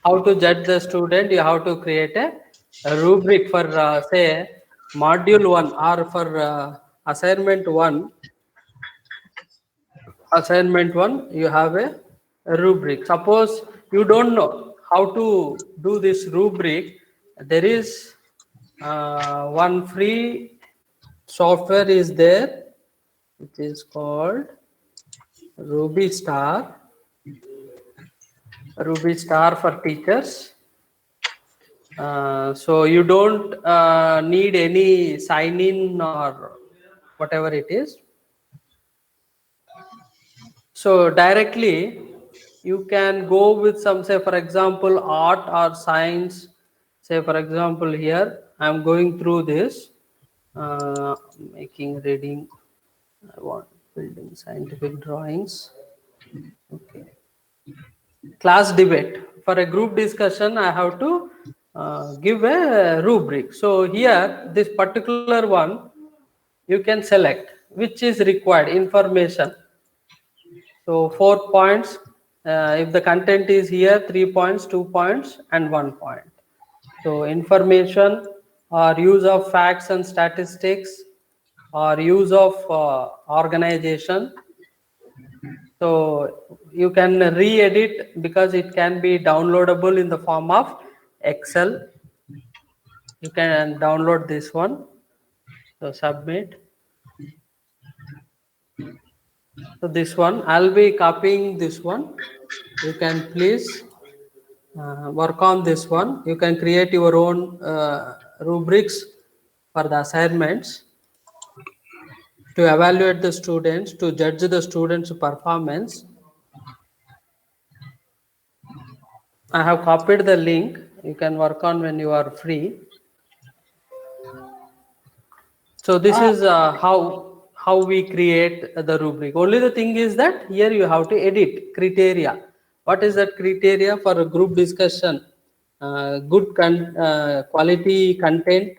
S2: How to judge the student, you have to create a rubric for, say, module 1 or for assignment 1. Assignment 1, you have a rubric. Suppose you don't know how to do this rubric, there is one free software is there, which is called Ruby Star. Ruby Star for teachers. So you don't need any sign in or whatever it is. So directly you can go with some, say for example, art or science. Say for example, here I am going through this, making reading. I want building scientific drawings. Okay. Class debate. For a group discussion, I have to give a rubric. So here, this particular one, you can select which is required information. So 4 points. If the content is here, 3 points, 2 points, and 1 point. So information or use of facts and statistics or use of organization. So you can re-edit because it can be downloadable in the form of Excel. You can download this one. So submit. So this one, I'll be copying this one. You can please work on this one. You can create your own rubrics for the assignments to evaluate the students, to judge the students' performance. I have copied the link. You can work on when you are free. So this is how we create the rubric. Only the thing is that here you have to edit criteria. What is that criteria for a group discussion? Good quality content.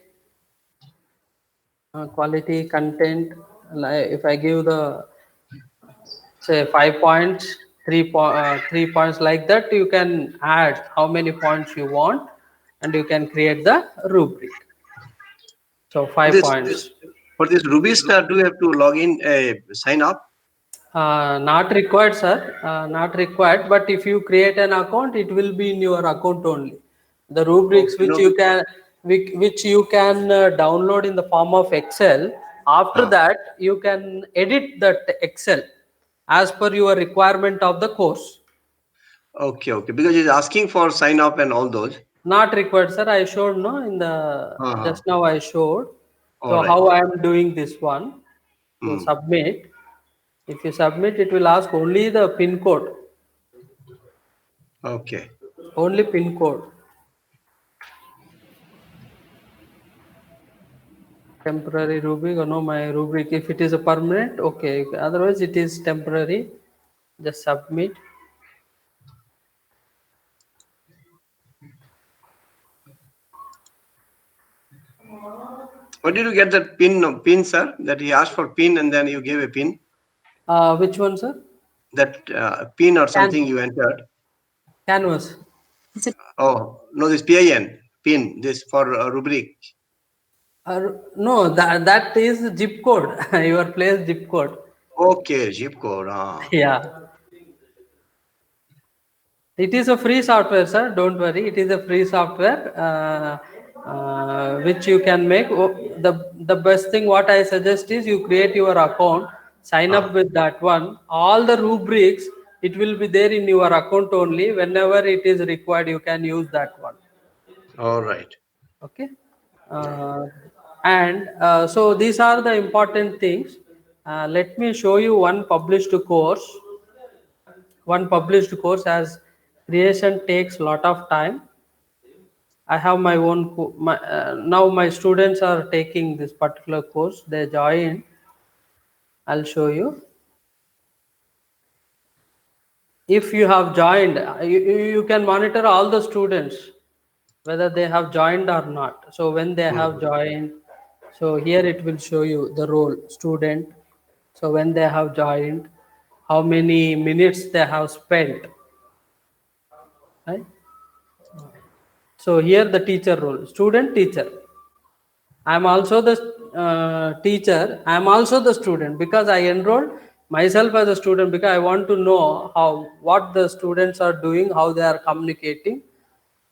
S2: Quality content. If I give the say 5 points, 3 points like that, you can add how many points you want, and you can create the rubric. So 5
S4: This
S2: points.
S4: for this Ruby Star, do you have to log in, sign up?
S2: Not required, sir. Not required. But if you create an account, it will be in your account only. The rubrics
S4: Okay,
S2: which
S4: no,
S2: which you can download in the form of Excel. After that, you can edit that Excel as per your requirement of the course.
S4: okay, because it's asking for sign up and all those.
S2: Not required, sir. I showed no in the just now I showed.
S4: All
S2: So
S4: right.
S2: how I am doing this one. So
S4: Hmm.
S2: submit. If you submit, it will ask only the pin code.
S4: Okay.
S2: Only pin code. Temporary rubric or no, my rubric. If it is a permanent, okay. Otherwise, it is temporary. Just submit.
S4: Where did you get that pin, sir? That he asked for pin and then you gave a pin.
S2: Which one, sir?
S4: That pin or something you entered.
S2: Canvas.
S4: Oh no, this pin. This for rubric.
S2: No, that is zip code. Your place zip code.
S4: Okay, zip code.
S2: Yeah. It is a free software, sir. Don't worry. It is a free software which you can make. The best thing what I suggest is you create your account, sign up with that one. All the rubrics, it will be there in your account only. Whenever it is required, you can use that one.
S4: All right.
S2: Okay. So these are the important things. Let me show you one published course. One published course, as creation takes lot of time. I have my own now my students are taking this particular course. They join. I'll show you. If you have joined, you can monitor all the students whether they have joined or not. So when they have joined, so here it will show you the role student. So when they have joined, how many minutes they have spent, right? So here the teacher role, student, teacher. I'm also the teacher. I'm also the student because I enrolled myself as a student because I want to know how what the students are doing, how they are communicating.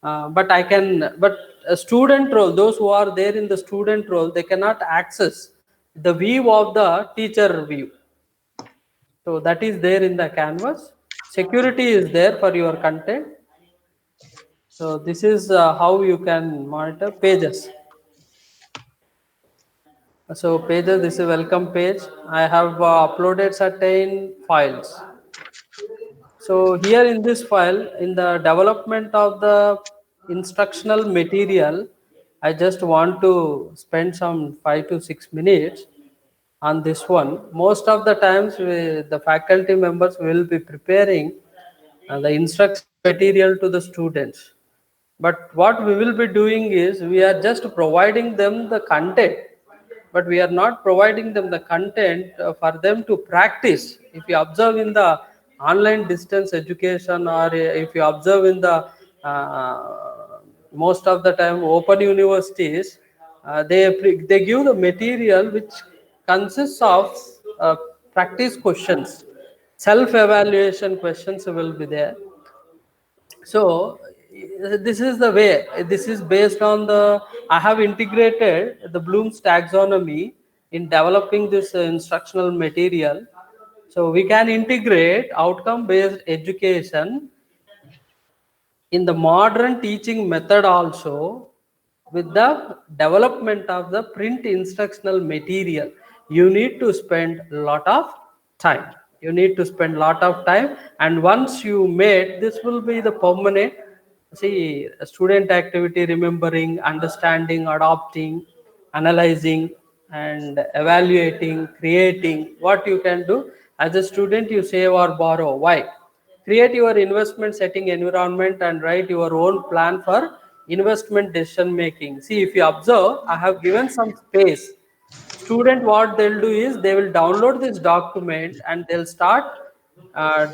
S2: But I can, but a student role, those who are there in the student role, they cannot access the view of the teacher view. So that is there in the canvas. Security is there for your content. So this is how you can monitor pages. So pages, this is welcome page. I have uploaded certain files. So here in this file, in the development of the instructional material, I just want to spend some 5 to 6 minutes on this one. Most of the times the faculty members will be preparing the instructional material to the students. But what we will be doing is we are just providing them the content, but we are not providing them the content for them to practice. If you observe in the online distance education, or if you observe in the most of the time open universities, they give the material which consists of practice questions, self evaluation questions will be there. So this is the way, this is based on the, I have integrated the Bloom's taxonomy in developing this instructional material. So we can integrate outcome based education in the modern teaching method also with the development of the print instructional material. You need to spend a lot of time, you need to spend lot of time, and once you made, this will be the permanent. See, student activity, remembering, understanding, adopting, analyzing, and evaluating, creating. What you can do as a student, you save or borrow. Why? Create your investment setting environment and write your own plan for investment decision making. See, if you observe, I have given some space. Student, what they'll do is they will download this document and they'll start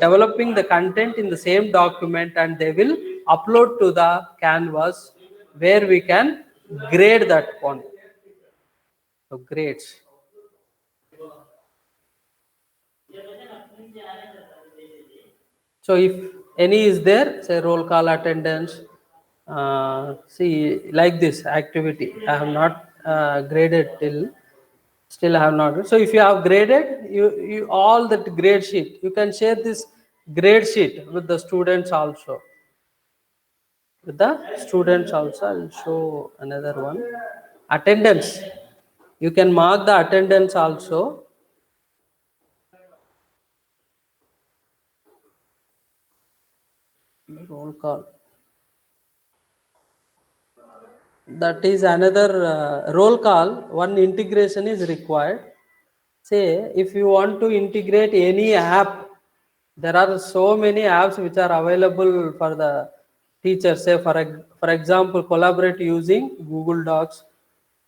S2: developing the content in the same document, and they will upload to the canvas where we can grade that one. So grades. So if any is there, say roll call, attendance, see like this activity, I have not graded till, still I have not. So if you have graded, you all that grade sheet, you can share this grade sheet with the students also. With the students also, I'll show another one. Attendance. You can mark the attendance also. Roll call. That is another roll call. One integration is required. Say if you want to integrate any app, there are so many apps which are available for the teacher. Say for example, collaborate using Google Docs.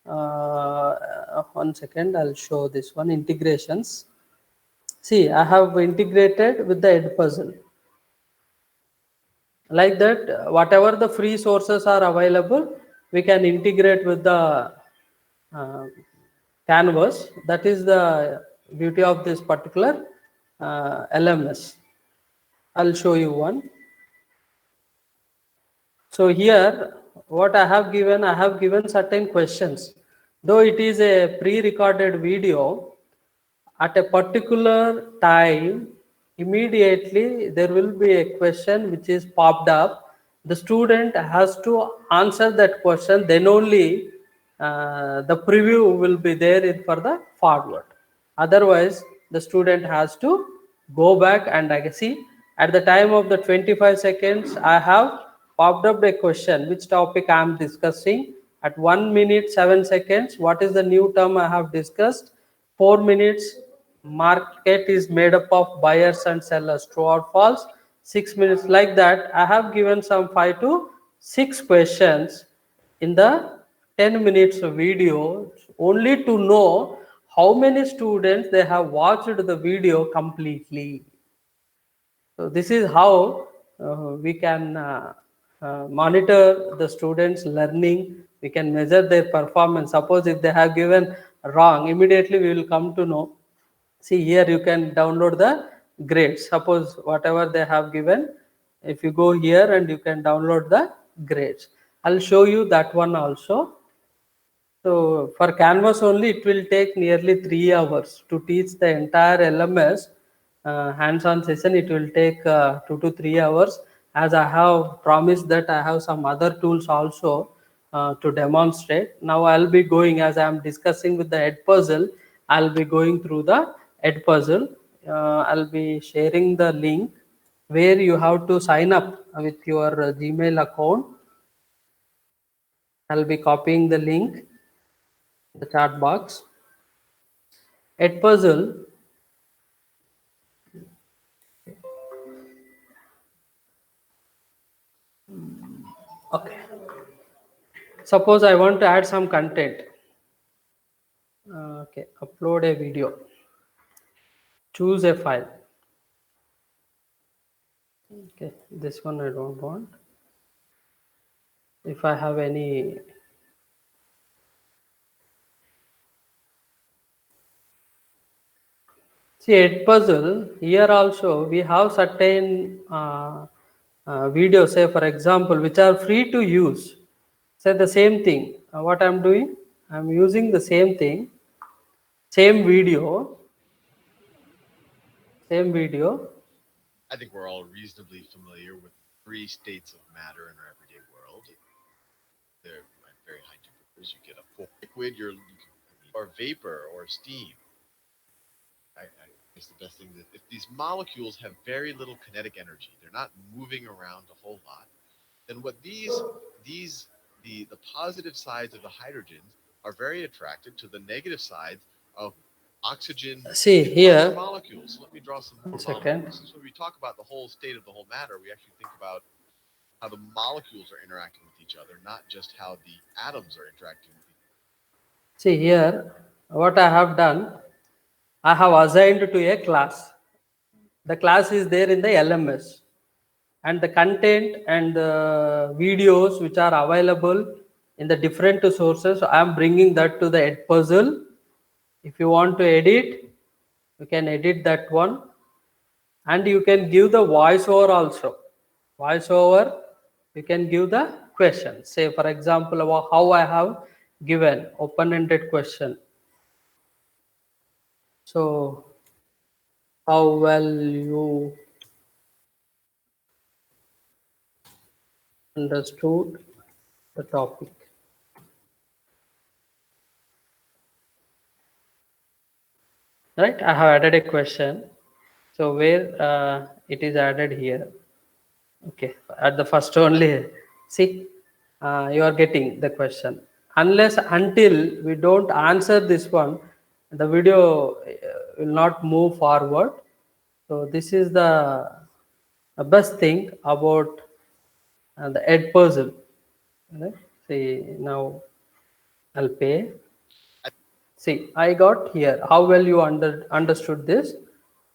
S2: One second, I'll show this one, integrations. See, I have integrated with the EduPuzzle. Like that, whatever the free sources are available, we can integrate with the canvas. That is the beauty of this particular LMS. I'll show you one. So here, what I have given certain questions. Though it is a pre-recorded video, at a particular time, immediately there will be a question which is popped up. The student has to answer that question, then only the preview will be there for the forward. Otherwise, the student has to go back, and I can see at the time of the 25 seconds, I have popped up a question, which topic I am discussing. At 1 minute 7 seconds, what is the new term I have discussed? 4 minutes Market is made up of buyers and sellers. True or false? 6 minutes. Like that, I have given some 5 to 6 questions in the 10 minutes video, only to know how many students they have watched the video completely. So this is how we can monitor the students learning. We can measure their performance. Suppose if they have given wrong, immediately we will come to know. See, here you can download the grades. Suppose whatever they have given, if you go here and you can download the grades. I'll show you that one also. So for Canvas only, it will take nearly 3 hours to teach the entire LMS hands-on session. It will take 2 to 3 hours. As I have promised that I have some other tools also to demonstrate. Now I'll be going, as I am discussing with the EduPuzzle, I'll be going through the EduPuzzle. I'll be sharing the link where you have to sign up with your Gmail account. I'll be copying the link, the chat box. EduPuzzle, okay. Suppose I want to add some content. Okay, upload a video. Choose a file. Okay, this one I don't want. If I have any, see EduPuzzle, here also we have certain videos, say for example, which are free to use. Say the same thing. What I'm doing, I'm using the same thing, same video.
S9: I think we're all reasonably familiar with three states of matter in our everyday world. They're at very high temperatures. You get a liquid, or vapor, or steam. I guess the best thing is if these molecules have very little kinetic energy, they're not moving around a whole lot, then what the positive sides of the hydrogens are very attracted to the negative sides of oxygen.
S2: See here,
S9: molecules. Let me draw some more
S2: second.
S9: molecules. So when we talk about the whole state of the whole matter, we actually think about how the molecules are interacting with each other, not just how the atoms are interacting with each other.
S2: See here, what I have done, I have assigned to a class. The class is there in the LMS, and the content and the videos which are available in the different sources, I am bringing that to the EduPuzzle. If you want to edit, you can edit that one, and you can give the voiceover also. Voiceover, you can give the question. Say for example, about how I have given open-ended question. So how well you understood the topic. Right, I have added a question. So where it is added here. Okay, at the first only, see, you are getting the question. Until we don't answer this one, the video will not move forward. So this is the best thing about the EduPuzzle. Right? See, now I'll pay. See, I got here. How well you understood this?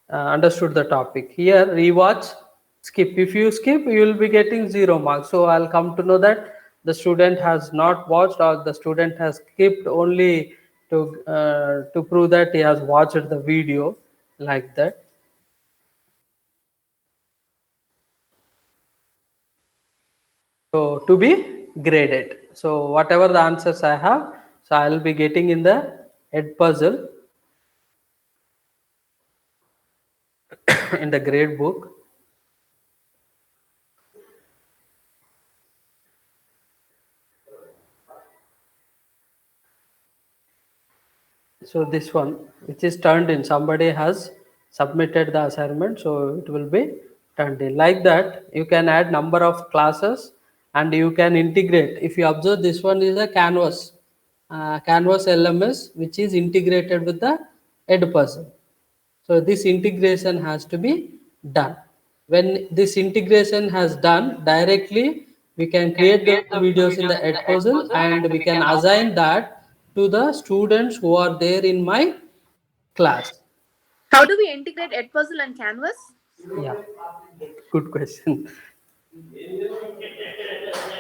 S2: Understood the topic. Here, rewatch, skip. If you skip, you will be getting 0 marks. So I'll come to know that the student has not watched, or the student has skipped only to prove that he has watched the video, like that. So to be graded. So whatever the answers I have, so I will be getting in the EduPuzzle in the grade book. So this one, which is turned in, somebody has submitted the assignment, so it will be turned in. Like that, you can add number of classes and you can integrate. If you observe, this one is a Canvas LMS, which is integrated with the EduPuzzle. So this integration has to be done. When this integration has done directly, we can create the videos in the EduPuzzle and we can assign that to the students who are there in my class.
S3: How do we integrate Edpuzzle and Canvas?
S2: Yeah, good question.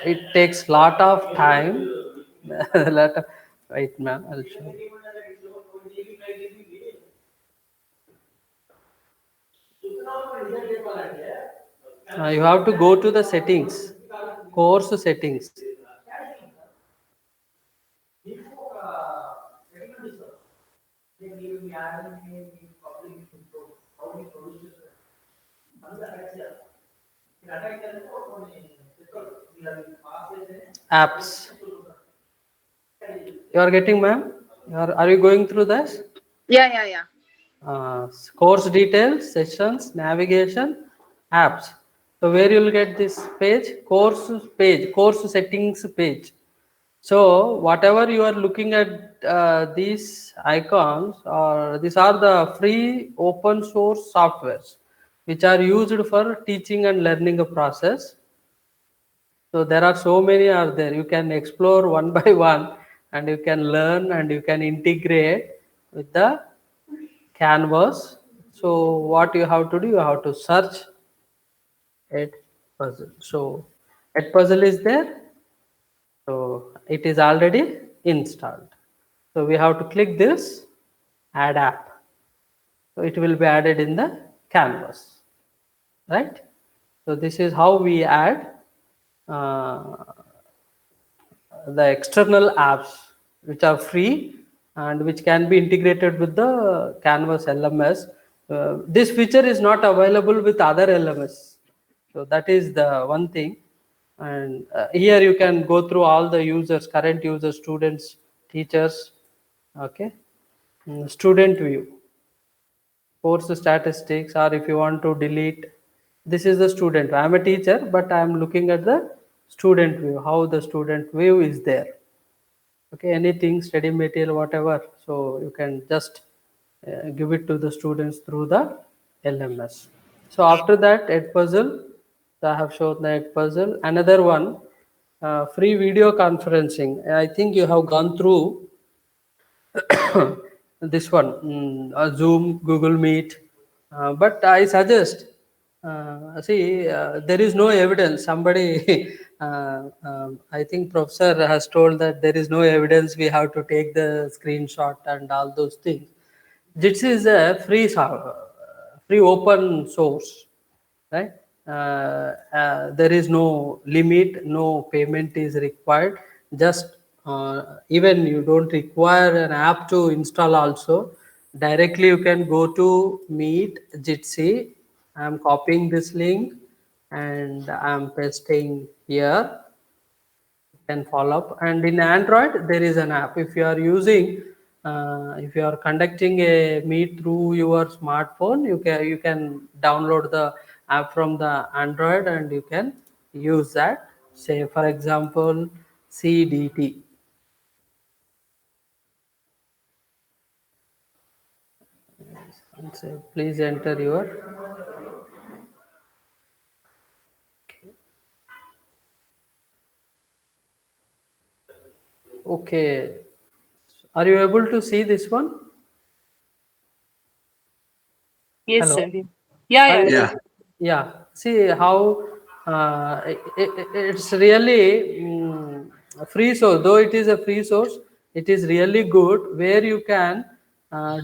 S2: It takes lot of time. lot of, wait, ma'am, I'll show you. You have to go to the settings, course settings. Apps. You are getting, ma'am? Are you going through this?
S3: Yeah, yeah, yeah.
S2: Course details, sessions, navigation, apps. So where you will get this page, course settings page. So whatever you are looking at, these icons, or these are the free open source softwares which are used for teaching and learning a process. So there are so many are there. You can explore one by one and you can learn and you can integrate with the canvas. So what you have to do, you have to search Edpuzzle. So Edpuzzle is there. So it is already installed. So we have to click this add app. So it will be added in the canvas, right? So this is how we add uh, the external apps which are free and which can be integrated with the Canvas LMS. This feature is not available with other LMS. So that is the one thing. And here you can go through all the users, current users, students, teachers. Okay. Student view, course statistics, or if you want to delete, this is the student. I am a teacher, but I am looking at the student view, how the student view is there. Okay, anything, study material, whatever. So you can just give it to the students through the LMS. So after that, Edpuzzle, so I have shown the Edpuzzle. Another one, free video conferencing. I think you have gone through this one, Zoom, Google Meet. But I suggest, there is no evidence. Somebody, I think professor has told that there is no evidence. We have to take the screenshot and all those things. This is a free open source, right? There is no limit, no payment is required. Just even you don't require an app to install also. Directly you can go to Meet Jitsi. I am copying this link and I am pasting here. Can follow up. And in Android there is an app. If you are using, if you are conducting a meet through your smartphone, you can download the app from the Android and you can use that. Say for example CDT. So please enter your. Okay, are you able to see this one?
S7: Yes,
S2: Hello.
S7: sir. Yeah,
S2: Are
S7: yeah.
S2: you- yeah, see how it's really free source. Though it is a free source, it is really good where you can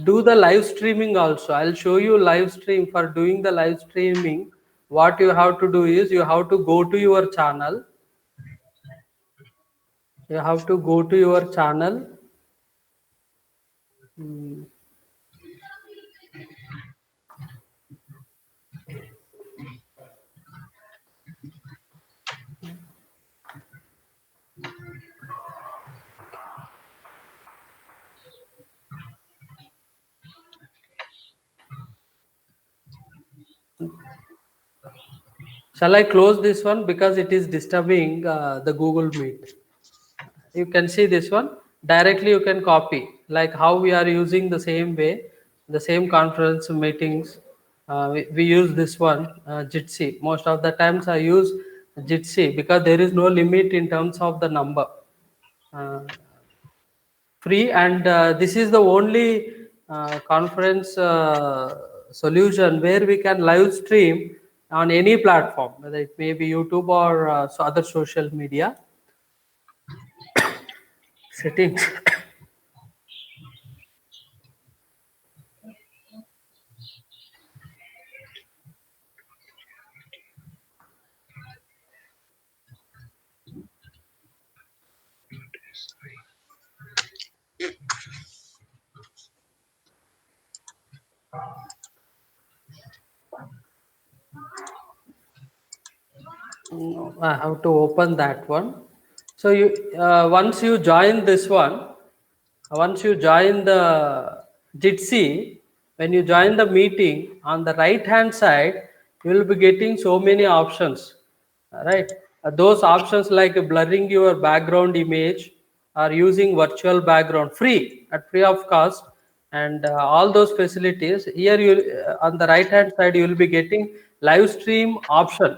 S2: do the live streaming also. I'll show you live stream. For doing the live streaming, what you have to do is you have to go to your channel. You have to go to your channel. Mm, Shall I close this one because it is disturbing the Google Meet? You can see this one directly. You can copy like how we are using the same way. the same conference meetings. We use this one, Jitsi. Most of the times I use Jitsi because there is no limit in terms of the number. Free, and this is the only conference solution where we can live stream on any platform, whether it may be YouTube or other social media. Settings. I have to open that one. So you once you join this one, once you join the Jitsi, when you join the meeting, on the right hand side, you will be getting so many options, right? Those options like blurring your background image or using virtual background free at free of cost, and all those facilities. Here you on the right hand side you will be getting live stream option.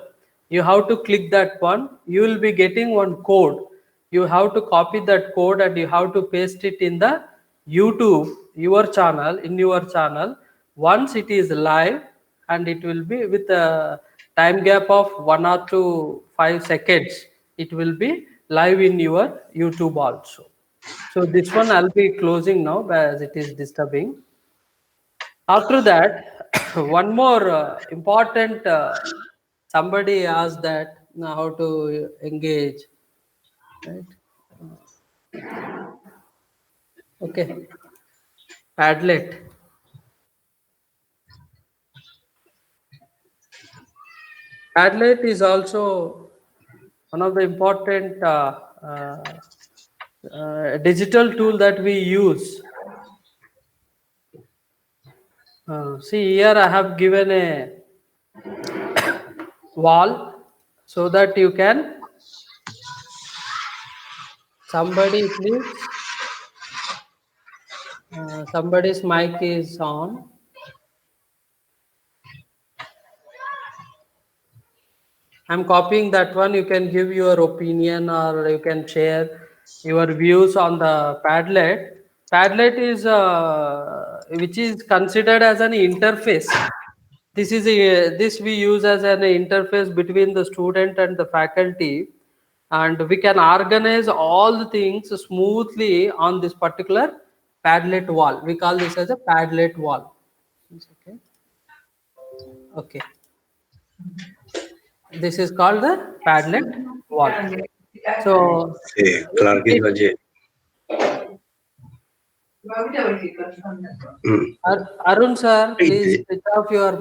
S2: You have to click that one. You will be getting one code. You have to copy that code and you have to paste it in the YouTube, your channel, in your channel. Once it is live, and it will be with a time gap of 1 or to 5 seconds, it will be live in your YouTube also. So this one I'll be closing now as it is disturbing. After that, one more important, somebody asked that how to engage, right? Okay, Padlet. Padlet is also one of the important digital tool that we use. See here I have given a wall so that you can, somebody please, somebody's mic is on. I'm copying that one. You can give your opinion or you can share your views on the Padlet. Padlet is which is considered as an interface. This is this we use as an interface between the student and the faculty, and we can organize all the things smoothly on this particular Padlet wall. We call this as a Padlet wall. Okay. Okay. This is called the Padlet wall. So, Arun sir, please switch off your,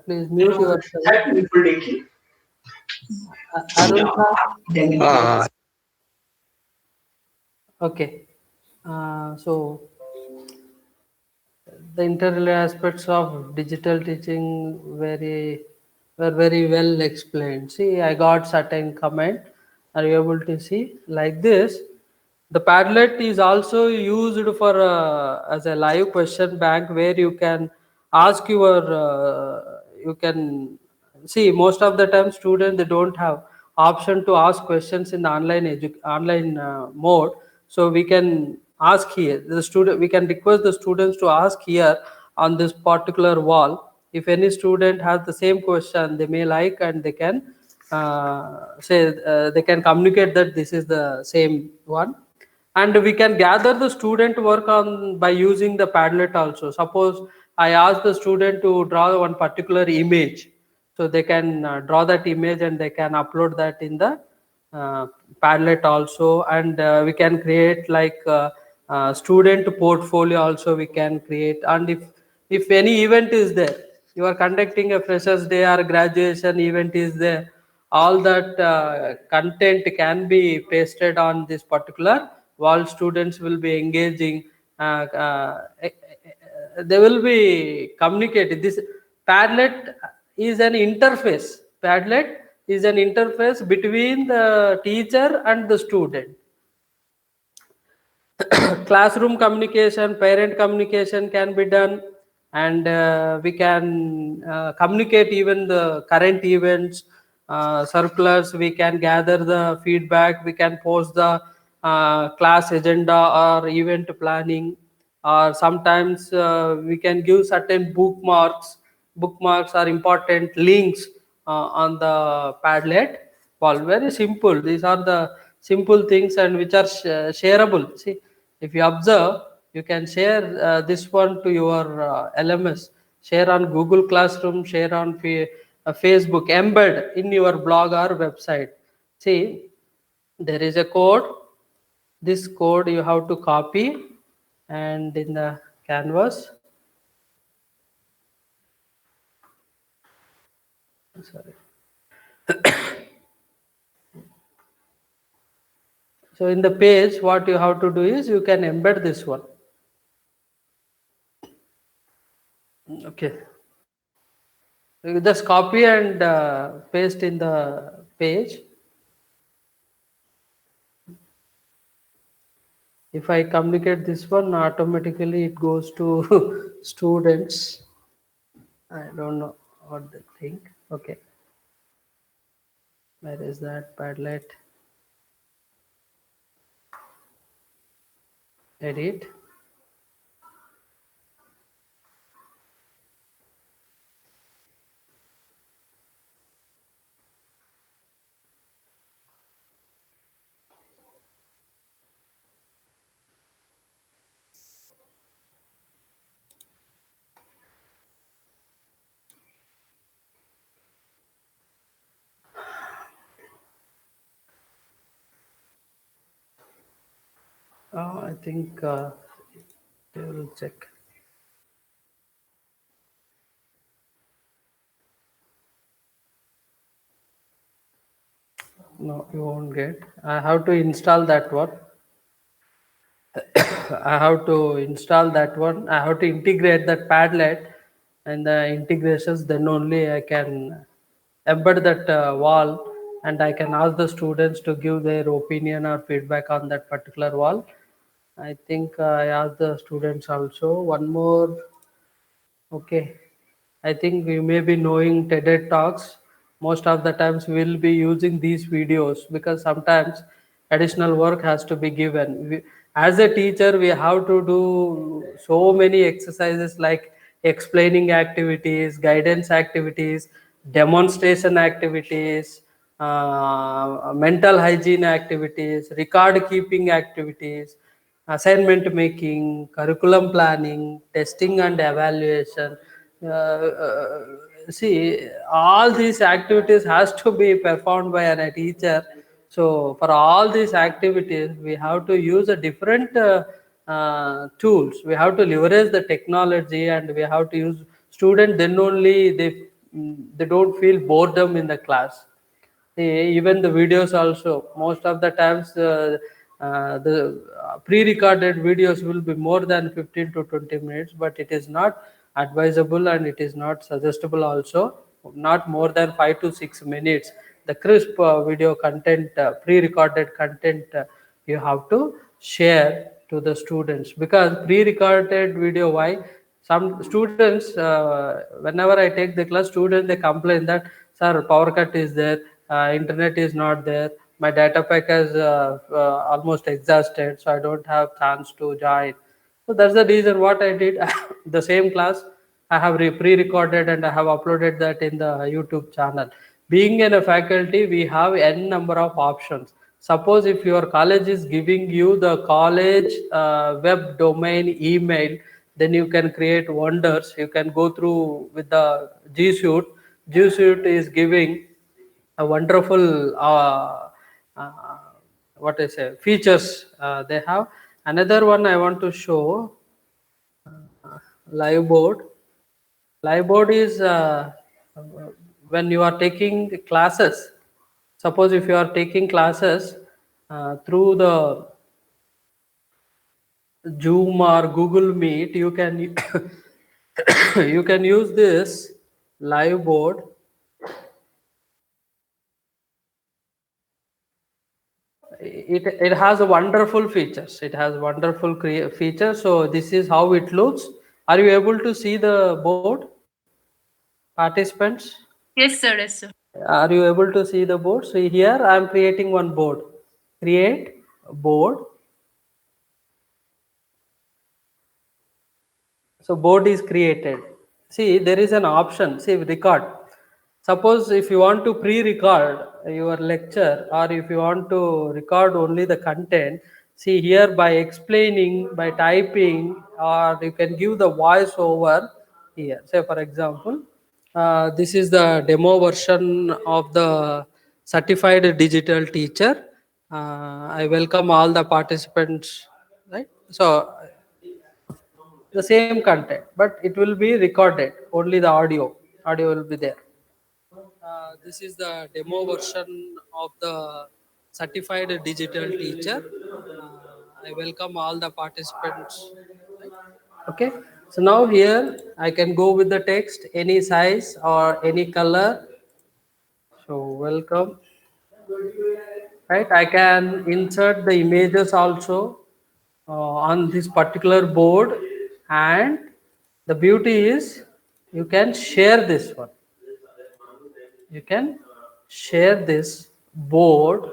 S2: please mute yourself. Arun sir. Okay. So, the interrelated aspects of digital teaching were very well explained. See, I got certain comment. Are you able to see like this? The Padlet is also used for as a live question bank where you can ask your you can see most of the time students they don't have option to ask questions in the online mode. So we can ask here the student, we can request the students to ask here on this particular wall. If any student has the same question, they may like, and they can say they can communicate that this is the same one. And we can gather the student work on by using the Padlet also. Suppose I ask the student to draw one particular image, so they can draw that image and they can upload that in the Padlet also. And we can create like student portfolio also we can create. And if any event is there, you are conducting a freshers day or graduation event is there, all that content can be pasted on this particular wall. Students will be engaging, they will be communicating. This Padlet is an interface. Padlet is an interface between the teacher and the student. Classroom communication, parent communication can be done, and we can communicate even the current events, circulars. We can gather the feedback, we can post the class agenda or event planning, or sometimes we can give certain bookmarks are important links on the Padlet wall. Very simple, these are the simple things and which are shareable. See, if you observe, you can share this one to your LMS, share on Google Classroom, share on Facebook, embed in your blog or website. See, there is a code. This code you have to copy, and in the canvas, sorry. So in the page, what you have to do is you can embed this one. Okay. You just copy and paste in the page. If I communicate this one, automatically it goes to students. I don't know what they think. Okay. Where is that Padlet? Edit. I think they will check. No, you won't get. I have to install that one. I have to install that one. I have to integrate that Padlet and the integrations. Then only I can embed that wall, and I can ask the students to give their opinion or feedback on that particular wall. I think I asked the students also. One more. Okay. I think we may be knowing TED Talks. Most of the times we'll be using these videos because sometimes additional work has to be given. As a teacher, we have to do so many exercises like explaining activities, guidance activities, demonstration activities, mental hygiene activities, record keeping activities, assignment making, curriculum planning, testing and evaluation. See, all these activities has to be performed by a teacher. So for all these activities, we have to use a different tools. We have to leverage the technology, and we have to use student. Then only they don't feel boredom in the class. Even the videos also, most of the times the pre-recorded videos will be more than 15 to 20 minutes, but it is not advisable and it is not suggestible also, not more than 5 to 6 minutes. The crisp video content, pre-recorded content, you have to share to the students, because pre-recorded video, why? Some students, whenever I take the class, students, they complain that, sir, power cut is there, internet is not there, my data pack is almost exhausted, so I don't have chance to join. So that's the reason what I did. The same class I have pre-recorded and I have uploaded that in the YouTube channel. Being in a faculty, we have n number of options. Suppose if your college is giving you the college web domain email, then you can create wonders. You can go through with the G Suite. G Suite is giving a wonderful uh, what I say features. They have another one I want to show. Live board. Live board is when you are taking classes. Suppose if you are taking classes through the Zoom or Google Meet, you can you can use this live board. It has a wonderful features. It has wonderful features. So this is how it looks. Are you able to see the board, participants?
S7: Yes, sir. Yes, sir.
S2: Are you able to see the board? So here I am creating one board. Create board. So board is created. See, there is an option. See, record. Suppose if you want to pre-record your lecture, or if you want to record only the content, see here by explaining, by typing, or you can give the voice over here. Say for example, this is the demo version of the certified digital teacher. I welcome all the participants, right? So the same content, but it will be recorded, only the audio will be there. This is the demo version of the certified digital teacher. I welcome all the participants, right? Okay, so now here I can go with the text any size or any color. So welcome, right? I can insert the images also on this particular board, and the beauty is you can share this one. You can share this board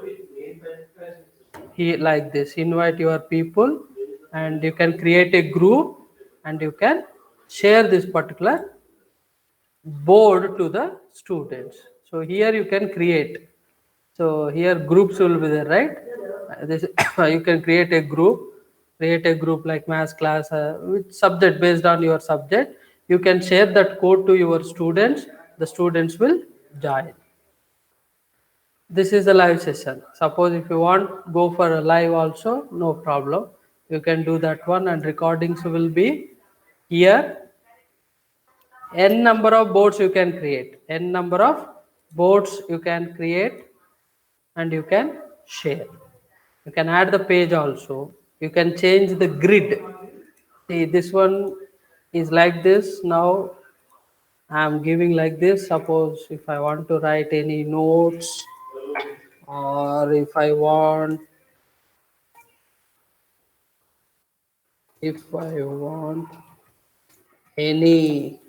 S2: here like this. Invite your people, and you can create a group, and you can share this particular board to the students. So here you can create. So here groups will be there, right? This you can create a group. Create a group like math class, which subject based on your subject. You can share that code to your students. The students will join. This is a live session. Suppose if you want go for a live also, no problem. You can do that one, and recordings will be here. N number of boards you can create. N number of boards you can create, and you can share. You can add the page also. You can change the grid. See, this one is like this. Now I am giving like this. Suppose if I want to write any notes, or if I want any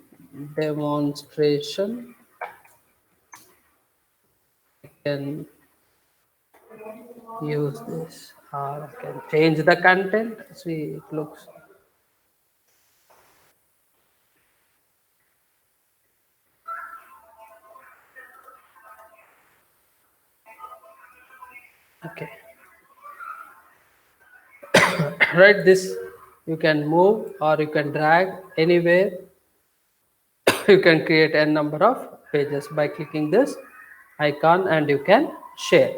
S2: demonstration, I can use this, or I can change the content. See, it looks okay. Right, this you can move or you can drag anywhere. You can create a number of pages by clicking this icon, and you can share.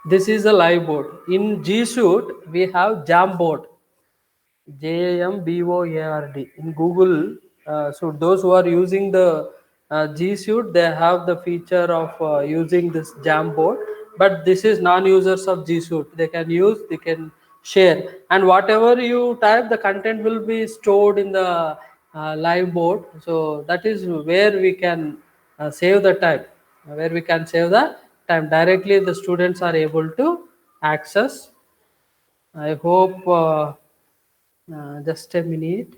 S2: This is a live board. In G Suite we have Jamboard, Jamboard in Google. So those who are using the G Suite, they have the feature of using this Jamboard. But this is non-users of G Suite. They can use, they can share, and whatever you type, the content will be stored in the live board. So that is where we can save the time. Where we can save the time directly, the students are able to access. I hope. Just a minute.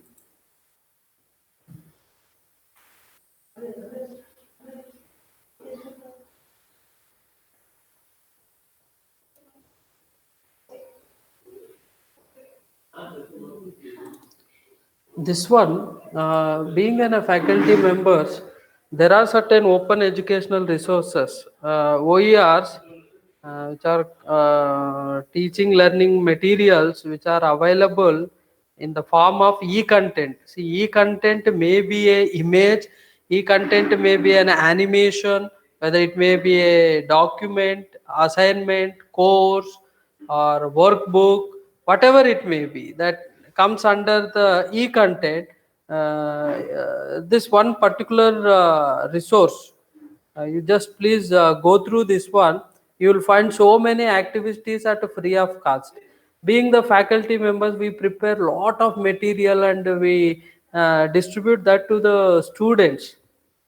S2: This one, being a faculty members, there are certain open educational resources, OERs, which are teaching learning materials, which are available in the form of e-content. See, e-content may be a image, e-content may be an animation, whether it may be a document, assignment, course, or workbook, whatever it may be, that comes under the e-content. This one particular resource, you just please go through this one. You will find so many activities at free of cost. Being the faculty members, we prepare lot of material, and we distribute that to the students.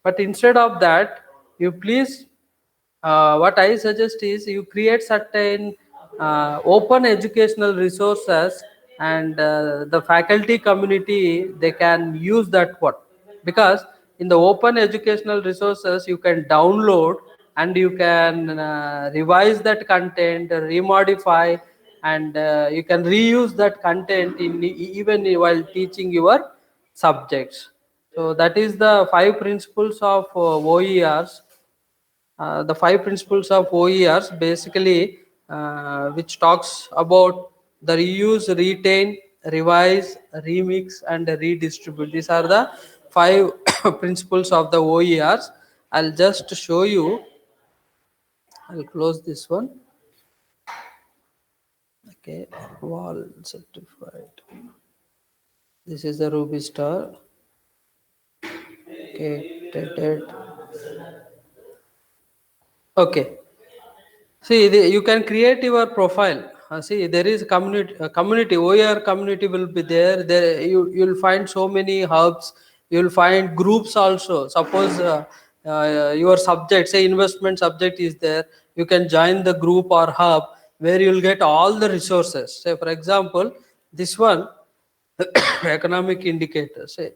S2: But instead of that, you please, what I suggest is you create certain open educational resources, and the faculty community, they can use that one, because in the open educational resources you can download and you can revise that content, remodify, and you can reuse that content in even while teaching your subjects. So that is the 5 principles of OERs. The 5 principles of OERs basically, which talks about the reuse, retain, revise, remix, and redistribute. These are the 5 principles of the OERs. I'll just show you. I'll close this one. Okay, wall certified. This is the Ruby star. Okay, okay. See, you can create your profile. See, there is community. OER community will be there. There, you'll find so many hubs. You'll find groups also. Suppose your subject, say investment subject is there. You can join the group or hub where you'll get all the resources. Say, for example, this one, economic indicators. Say,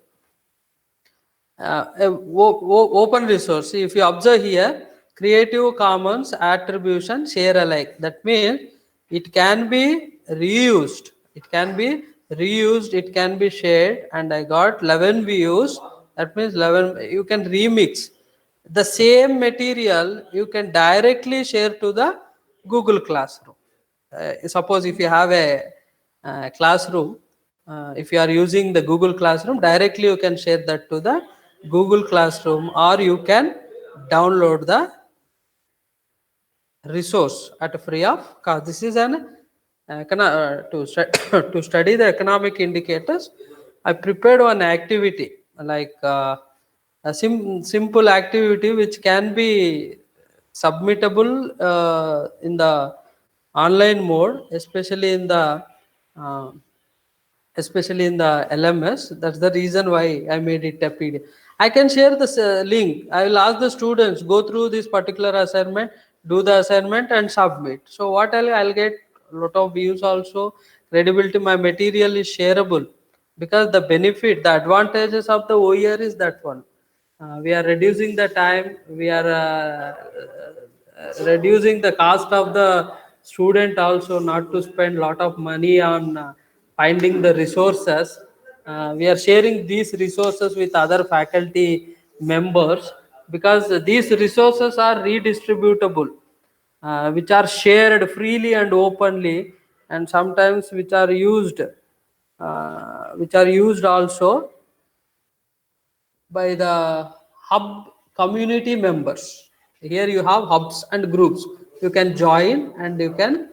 S2: open resource. See, if you observe here, Creative Commons attribution share alike. That means it can be reused. It can be reused. It can be shared. And I got 11 views. That means 11. You can remix the same material. You can directly share to the Google Classroom. Suppose if you have a classroom, if you are using the Google Classroom, directly you can share that to the Google Classroom, or you can download the resource at free of cost. This is an to study the economic indicators. I prepared one activity, like a simple activity which can be submittable in the online mode, especially in the uh, LMS. That's the reason why I made it a PDF. I can share this link. I will ask the students go through this particular assignment, do the assignment and submit. So what I'll get a lot of views also, credibility. My material is shareable, because the benefit, the advantages of the OER is that one. We are reducing the time. We are reducing the cost of the student also, not to spend lot of money on finding the resources. We are sharing these resources with other faculty members, because these resources are redistributable, which are shared freely and openly, and sometimes which are used also by the hub community members. Here you have hubs and groups. You can join and you can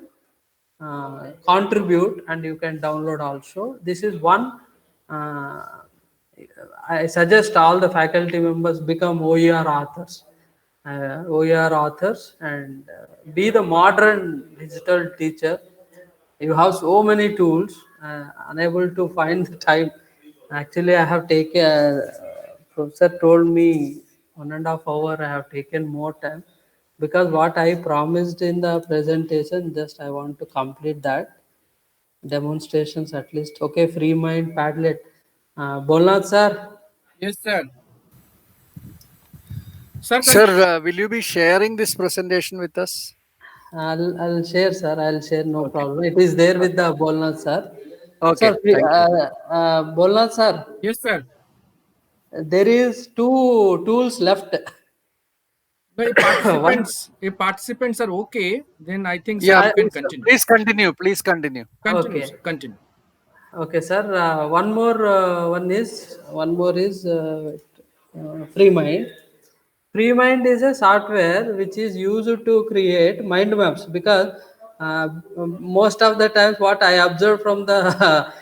S2: contribute, and you can download also. This is one. I suggest all the faculty members become OER authors. OER authors, and be the modern digital teacher. You have so many tools, unable to find the time. Actually, I have taken, professor told me 1.5 hours. I have taken more time, because what I promised in the presentation, just I want to complete that demonstrations at least. Okay, free mind, Padlet. Bolnath sir.
S1: Yes, sir. Sir,
S6: Sir, will you be sharing this presentation with us?
S2: I'll share, sir. I'll share, no
S6: Okay.
S2: problem. It is there with the Bolnath sir.
S6: Okay,
S2: Sir,
S6: thank you.
S2: Bolnath sir,
S1: yes, sir.
S2: there is two tools left.
S1: No,
S2: One,
S1: if participants are okay, then I think, sir,
S6: Yeah,
S1: you can
S6: please,
S1: continue.
S6: please continue. Please continue.
S1: Continue,
S2: okay,
S1: sir. Continue.
S2: okay, sir. One more is free mind. FreeMind is a software which is used to create mind maps, because most of the times what I observe from the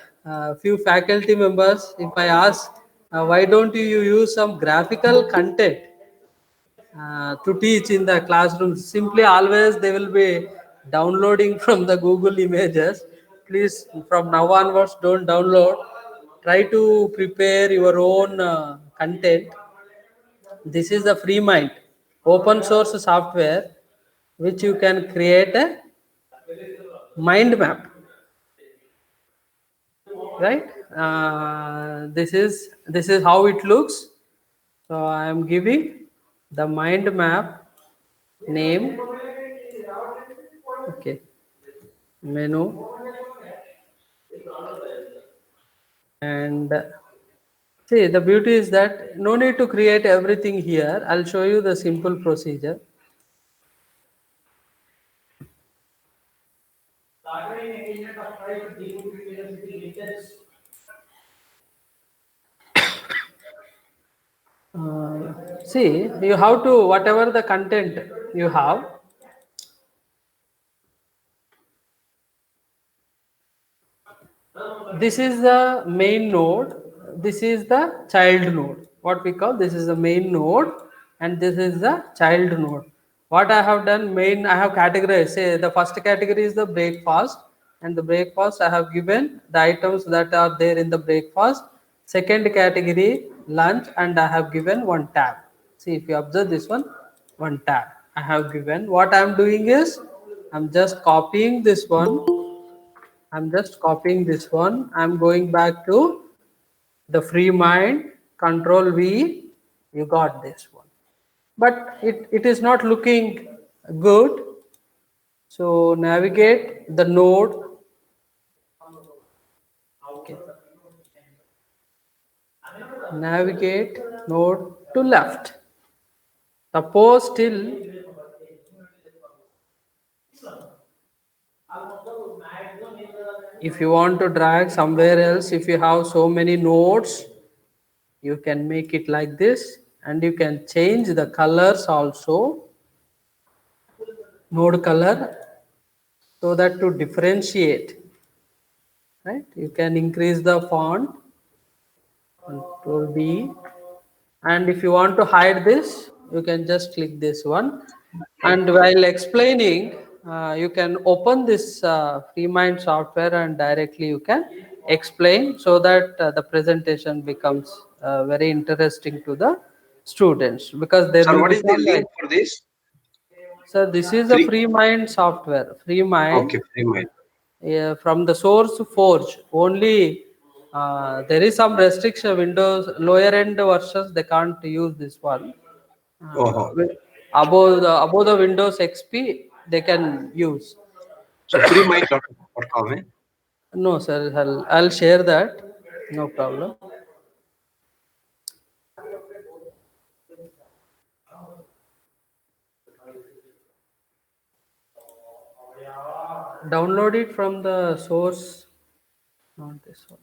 S2: few faculty members, if I ask why don't you use some graphical content to teach in the classroom, simply always they will be downloading from the Google images. Please, from now onwards, don't download. Try to prepare your own content. This is the free mind, open source software, which you can create a mind map. right? This is how it looks. So I am giving the mind map name. Okay, menu, and see, the beauty is that no need to create everything here. I'll show you the simple procedure. See, you have to, whatever the content you have, this is the main node, this is the child node. What we call, this is the main node and this is the child node. What I have done, main, I have categorized. Say the first category is the breakfast, and the breakfast I have given the items that are there in the breakfast. Second category, lunch, and I have given one tab. See, if you observe this one tab I have given. What I am doing is, I'm just copying this one. I'm just copying this one. I'm going back to the free mind, control V, you got this one. But it is not looking good. So navigate the node. Okay. Navigate node to left. Suppose till if you want to drag somewhere else, if you have so many nodes, you can make it like this, and you can change the colors also, node color, so that to differentiate, right? You can increase the font, control B, and if you want to hide this, you can just click this one. And while explaining, you can open this FreeMind software and directly you can explain, so that the presentation becomes very interesting to the students, because there
S4: Sir,
S2: will
S4: what
S2: be
S4: is the
S2: some
S4: link for this?
S2: so this is a
S4: Free.
S2: FreeMind software. FreeMind,
S4: Okay, free mind.
S2: from the source Forge. Only there is some restriction. Windows lower end versions they can't use this one.
S4: Oh,
S2: Above the Windows XP they can use.
S4: so freemind.com. Eh?
S2: No, sir. I'll share that. No problem. Download it from the source. Not this one.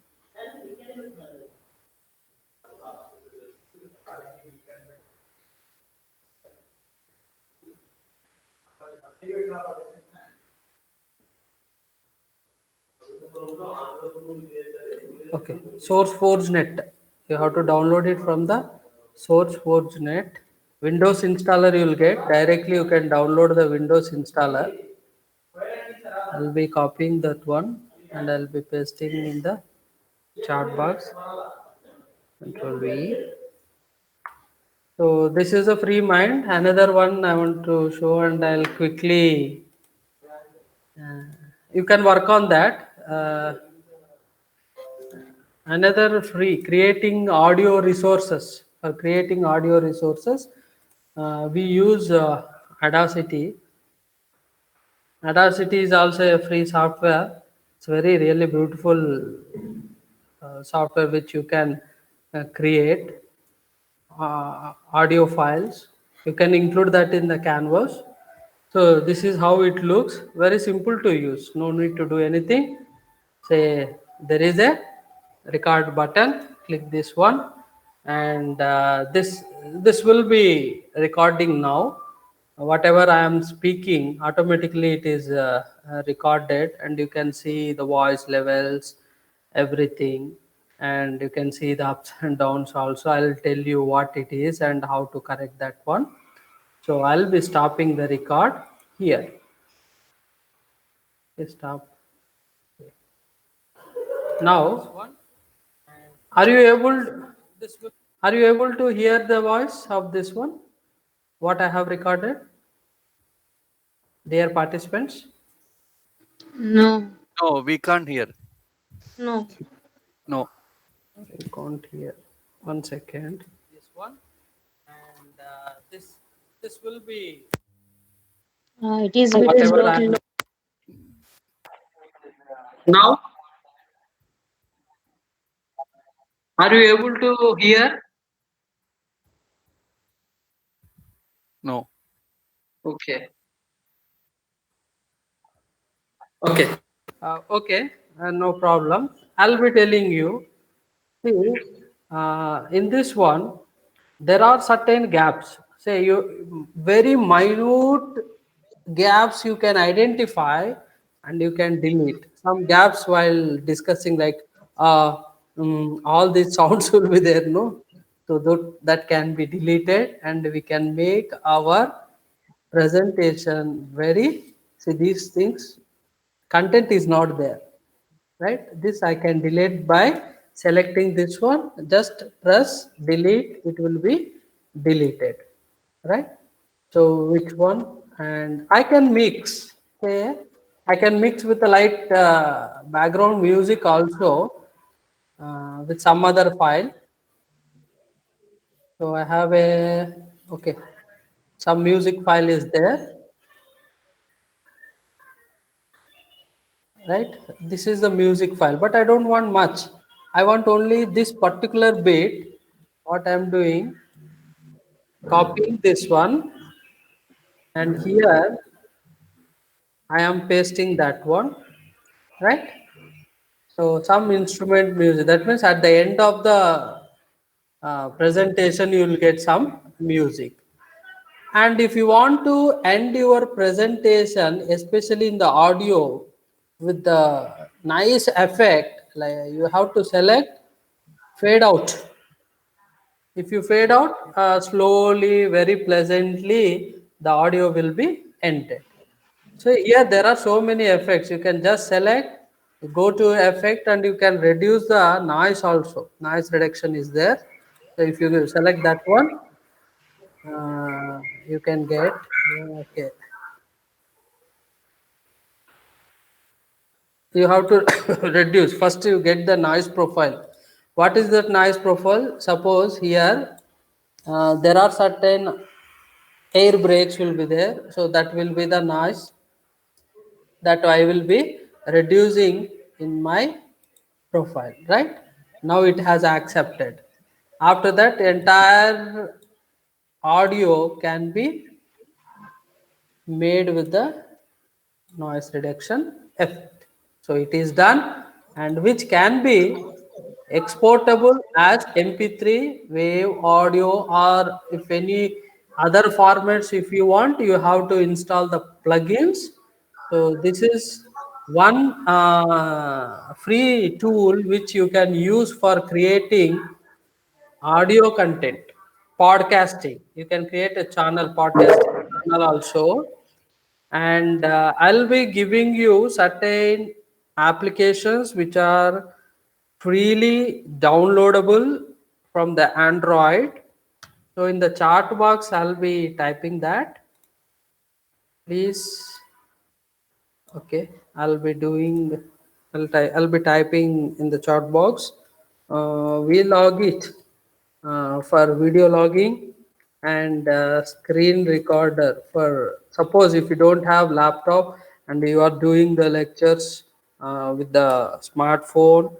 S2: Okay, SourceForge.net. You have to download it from the SourceForge.net. Windows installer you will get directly. You can download the Windows installer. I'll be copying that one and I'll be pasting in the chat box. Control V. So this is a free mind. Another one I want to show, and I'll quickly. You can work on that. Another free, creating audio resources. For creating audio resources, we use Audacity. Audacity is also a free software. It's very really beautiful software which you can create audio files. You can include that in the canvas. So this is how it looks. Very simple to use. No need to do anything. Say there is a record button. Click this one, and this will be recording now. Whatever I am speaking, automatically it is recorded, and you can see the voice levels, everything, and you can see the ups and downs also. I'll tell you what it is and how to correct that one. So I'll be stopping the record here. Okay, stop. Now, are you able to hear the voice of this one? What I have recorded, dear participants?
S3: No,
S6: No, we can't hear.
S3: no.
S6: No.
S2: I can't hear. 1 second. This one, and this will be
S10: It is
S2: whatever
S10: low.
S2: I am. Now, are you able to hear?
S6: No.
S2: Okay. Okay. Okay. No problem. I'll be telling you. See, in this one, there are certain gaps. Say you very minute gaps you can identify and you can delete some gaps while discussing, like all these sounds will be there, no? So that can be deleted and we can make our presentation very, see, these things, content is not there, right? This I can delete by selecting this one, just press delete, it will be deleted, right? So which one? And I can mix, okay, I can mix with a light background music also, with some other file. So I have a, okay, some music file is there, right? This is the music file, but I don't want much. I want only this particular bit. What I'm doing, copying this one, and here I am pasting that one, right? So some instrument music, that means at the end of the presentation you will get some music. And if you want to end your presentation, especially in the audio, with the nice effect, like you have to select fade out. If you fade out slowly, very pleasantly, the audio will be ended. So here there are so many effects. You can just select, go to effect, and you can reduce the noise also. Noise reduction is there. So if you select that one, you can get, okay. You have to reduce. First you get the noise profile. What is that noise profile? Suppose here there are certain air brakes will be there, so that will be the noise that I will be reducing in my profile, right? Now it has accepted. After that, entire audio can be made with the noise reduction effect. So it is done, and which can be exportable as MP3, wave, audio, or if any other formats. If you want, you have to install the plugins. So this is one free tool which you can use for creating audio content, podcasting. You can create a channel, podcasting channel also, and I'll be giving you certain applications which are freely downloadable from the Android. So in the chat box I'll be typing that, please. Okay, I'll be doing, I'll be typing in the chat box. We log it for video logging, and screen recorder for, suppose if you don't have laptop and you are doing the lectures with the smartphone,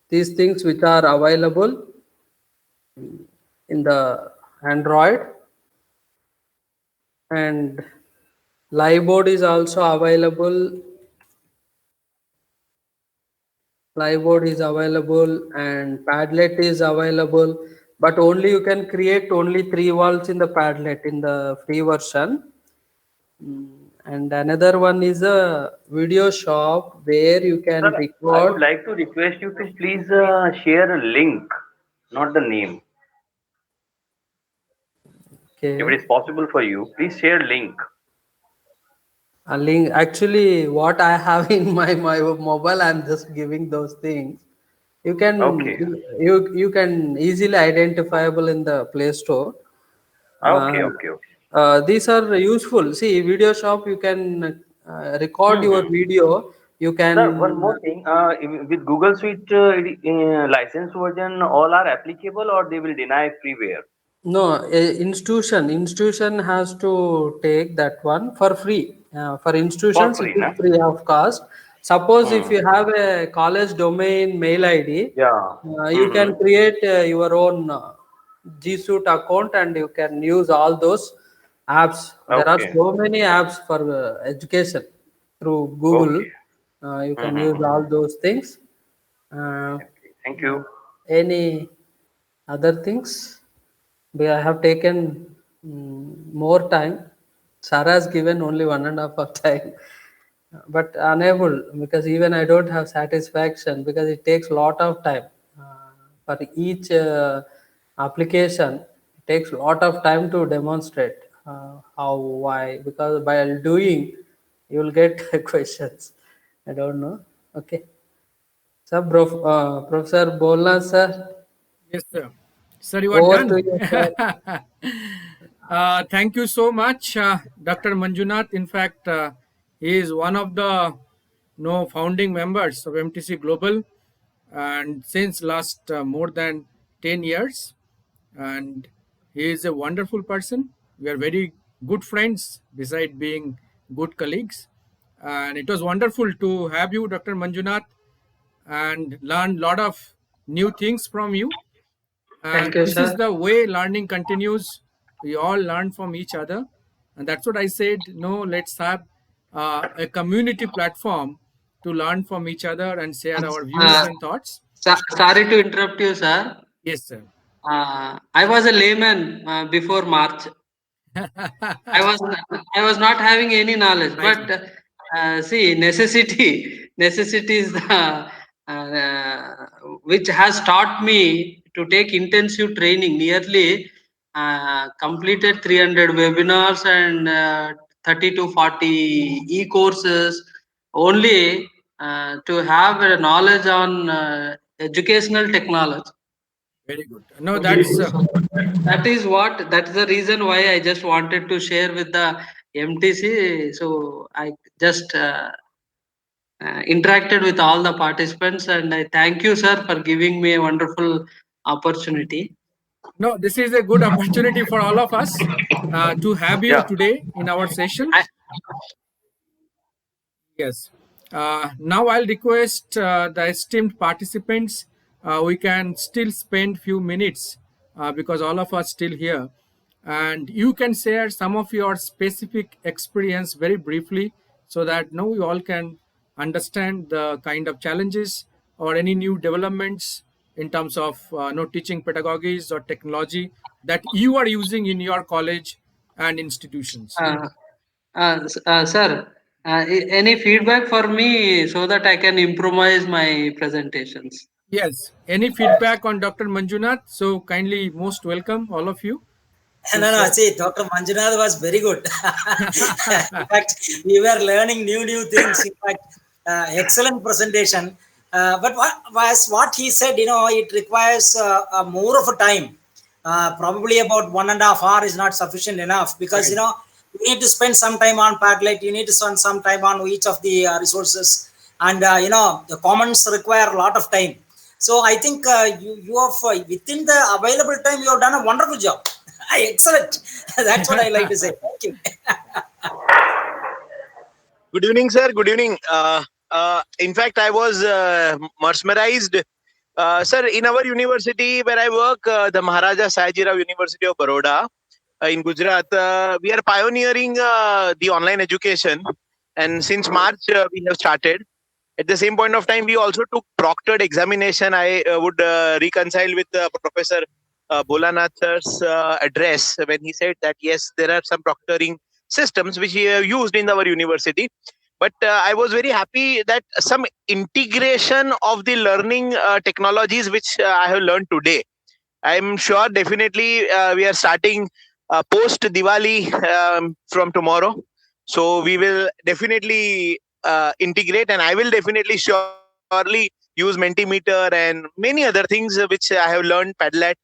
S2: these things which are available in the Android, and live board is also available. Live board is available and Padlet is available, but only you can create only 3 walls in the Padlet in the free version. And another one is a video shop where you can
S11: Sir, I would
S2: record.
S11: like to request you to please share a link, not the name. If it
S2: Okay.
S11: is possible for you, please share link.
S2: A link. Actually, what I have in my mobile, I'm just giving those things. You can
S11: Okay.
S2: you can easily identifiable in the Play Store.
S11: Okay, okay, okay.
S2: These are useful. See, video shop, you can record your video You
S11: Sir, one
S2: can
S11: more thing. With Google Suite license version, all are applicable or they will deny freeware?
S2: no, institution has to take that one for free. For
S11: For
S2: institutions, it
S11: free,
S2: is
S11: na?
S2: free of cost. Suppose if
S11: Hmm.
S2: you have a college domain mail ID,
S11: Yeah.
S2: you
S11: Mm-hmm.
S2: can create your own G Suite account and you can use all those apps. There are
S11: Okay.
S2: so many apps for education through Google.
S11: Okay.
S2: You can use
S11: Mm-hmm.
S2: all those things. Uh,
S11: Okay. Thank you.
S2: any other things? I have taken more time. Sarah has given only 1.5 of time, but unable because even I don't have satisfaction because it takes lot of time for each application. It takes lot of time to demonstrate how, why, because by doing you will get questions. I don't know. Okay, sir, Professor Bolna sir,
S1: Yes, sir. Sir, you are
S2: over to
S1: done.
S2: you, sir.
S1: Thank you so much, Dr. Manjunath. In fact, he is one of the founding members of MTC Global, and since last more than 10 years, and he is a wonderful person. We are very good friends, beside being good colleagues. And it was wonderful to have you, Dr. Manjunath, and learn a lot of new things from you.
S2: Thank
S1: And
S2: you,
S1: this is
S2: sir.
S1: the way learning continues. We all learn from each other, and that's what I said. No, let's have a community platform to learn from each other and share our views
S2: Uh,
S1: and thoughts.
S2: Sorry to interrupt you, sir.
S1: Yes, sir.
S2: I was a layman before March. I was I was not having any knowledge,
S1: Nice.
S2: but see, necessity is the which has taught me to take intensive training. Nearly completed 300 webinars and 30 to 40 e-courses only to have a knowledge on educational technology.
S1: Very good. No, that's
S2: That is the reason why I just wanted to share with the MTC. So I just interacted with all the participants, and I thank you, sir, for giving me a wonderful opportunity.
S1: no. This is a good opportunity for all of us to have you
S11: Yeah.
S1: today in our session.
S2: I,
S1: Yes. Now I'll request the esteemed participants. We can still spend few minutes because all of us still here, and you can share some of your specific experience very briefly, so that now we all can understand the kind of challenges or any new developments in terms of teaching pedagogies or technology that you are using in your college and institutions.
S2: uh, Sir, any feedback for me so that I can improvise my presentations?
S1: Yes. Any feedback on Dr. Manjunath? So kindly, most welcome, all of you, to
S5: No, no,
S1: share.
S5: see, Dr. Manjunath was very good. In fact, we were learning new things. In fact, excellent presentation. But what he said, it requires more of a time. Probably about 1.5 hours is not sufficient enough because,
S1: Right.
S5: you need to spend some time on Padlet. You need to spend some time on each of the resources. And, the comments require a lot of time. So I think you have, within the available time, you have done a wonderful job. Excellent. That's what I like to say. Thank you.
S12: Good evening, sir. Good evening. In fact, I was mesmerized. Sir, in our university where I work, the Maharaja Sayajirao University of Baroda in Gujarat, we are pioneering the online education. And since March, we have started. At the same point of time, we also took proctored examination. I would reconcile with Professor Bolanath sir's address when he said that yes, there are some proctoring systems which we have used in our university. But I was very happy that some integration of the learning technologies which I have learned today. I'm sure definitely we are starting post Diwali from tomorrow. So we will definitely integrate, and I will definitely surely use Mentimeter and many other things which I have learned Padlet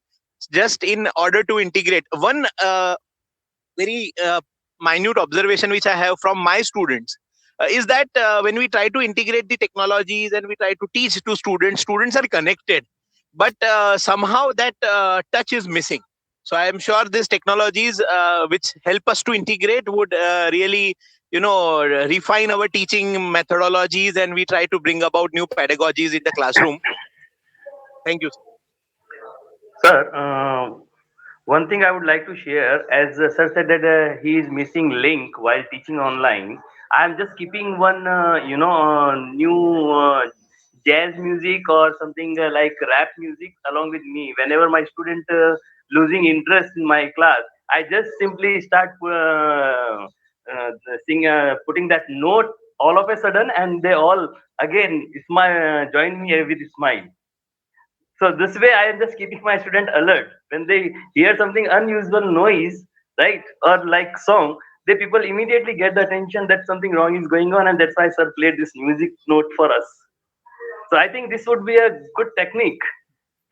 S12: just in order to integrate. One very minute observation which I have from my students. is that when we try to integrate the technologies and we try to teach to students, students are connected, but somehow that touch is missing. So I am sure these technologies which help us to integrate would really, refine our teaching methodologies, and we try to bring about new pedagogies in the classroom. Thank you, sir.
S11: Sir, one thing I would like to share, as sir said that he is missing link while teaching online. I am just keeping one, new jazz music or something like rap music along with me. Whenever my student losing interest in my class, I just simply start putting that note all of a sudden, and they all again smile, join me with a smile. So this way, I am just keeping my student alert. When they hear something unusual noise, right, or like song, the people immediately get the attention that something wrong is going on, and that's why sir played this music note for us. So I think this would be a good technique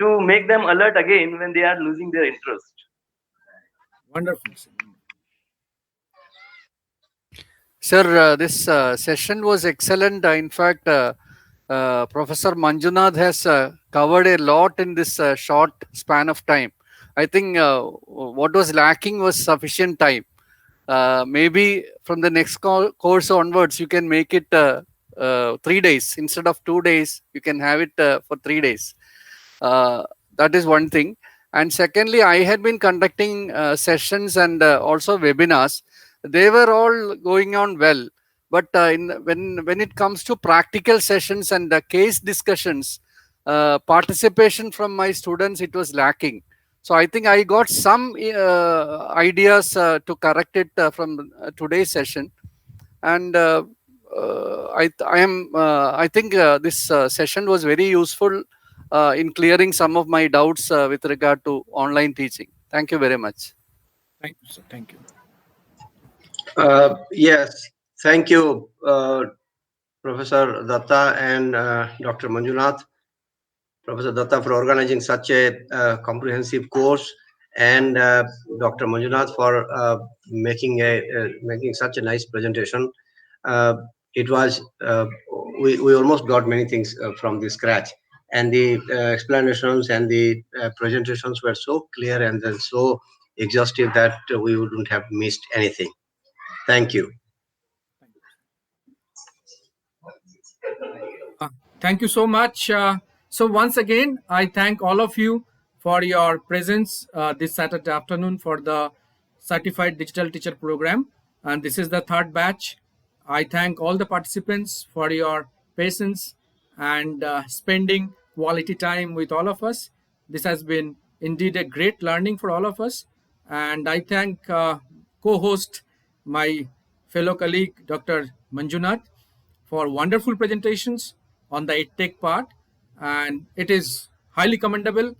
S11: to make them alert again when they are losing their interest.
S1: Wonderful.
S6: Sir, this session was excellent. In fact, Professor Manjunath has covered a lot in this short span of time. I think what was lacking was sufficient time. Maybe from the next course onwards, you can make it 3 days. Instead of 2 days, you can have it for 3 days. That is one thing. And secondly, I had been conducting sessions and also webinars. They were all going on well. But when it comes to practical sessions and case discussions, participation from my students, it was lacking. So I think I got some ideas to correct it from today's session. And I think this session was very useful in clearing some of my doubts with regard to online teaching. Thank you very much.
S1: Thank you, sir. Thank you.
S4: Yes, thank you, Professor Datta and Dr. Manjunath. Professor Datta for organizing such a comprehensive course, and Dr. Manjunath for making such a nice presentation. It was we almost got many things from the scratch, and the explanations and the presentations were so clear and then so exhaustive that we wouldn't have missed anything. Thank you.
S1: Thank you so much. So once again, I thank all of you for your presence this Saturday afternoon for the Certified Digital Teacher Program. And this is the third batch. I thank all the participants for your patience and spending quality time with all of us. This has been indeed a great learning for all of us. And I thank co-host, my fellow colleague, Dr. Manjunath, for wonderful presentations on the EdTech part, and it is highly commendable.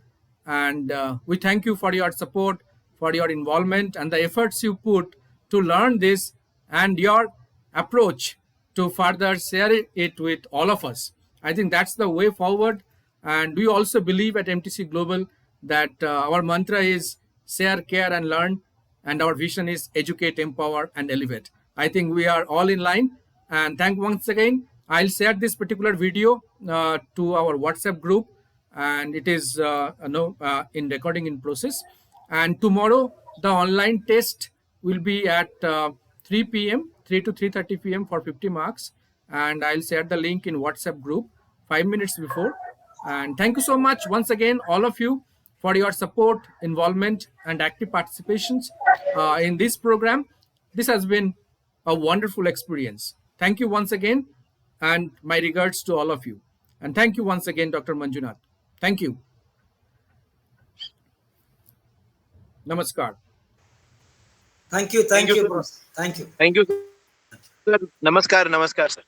S1: And we thank you for your support, for your involvement, and the efforts you put to learn this, and your approach to further share it with all of us. I think that's the way forward. And we also believe at MTC Global that our mantra is share, care, and learn, and our vision is educate, empower, and elevate. I think we are all in line. And thank once again. I'll share this particular video to our WhatsApp group, and it is in recording in process. And tomorrow the online test will be at 3 p.m., 3 to 3:30 p.m. for 50 marks. And I'll share the link in WhatsApp group 5 minutes before. And thank you so much once again, all of you, for your support, involvement, and active participations in this program. This has been a wonderful experience. Thank you once again, and my regards to all of you. And thank you once again, Dr. Manjunath. Thank you. Namaskar.
S5: Thank you. Thank you. Thank you.
S12: Thank you, sir. Namaskar, sir.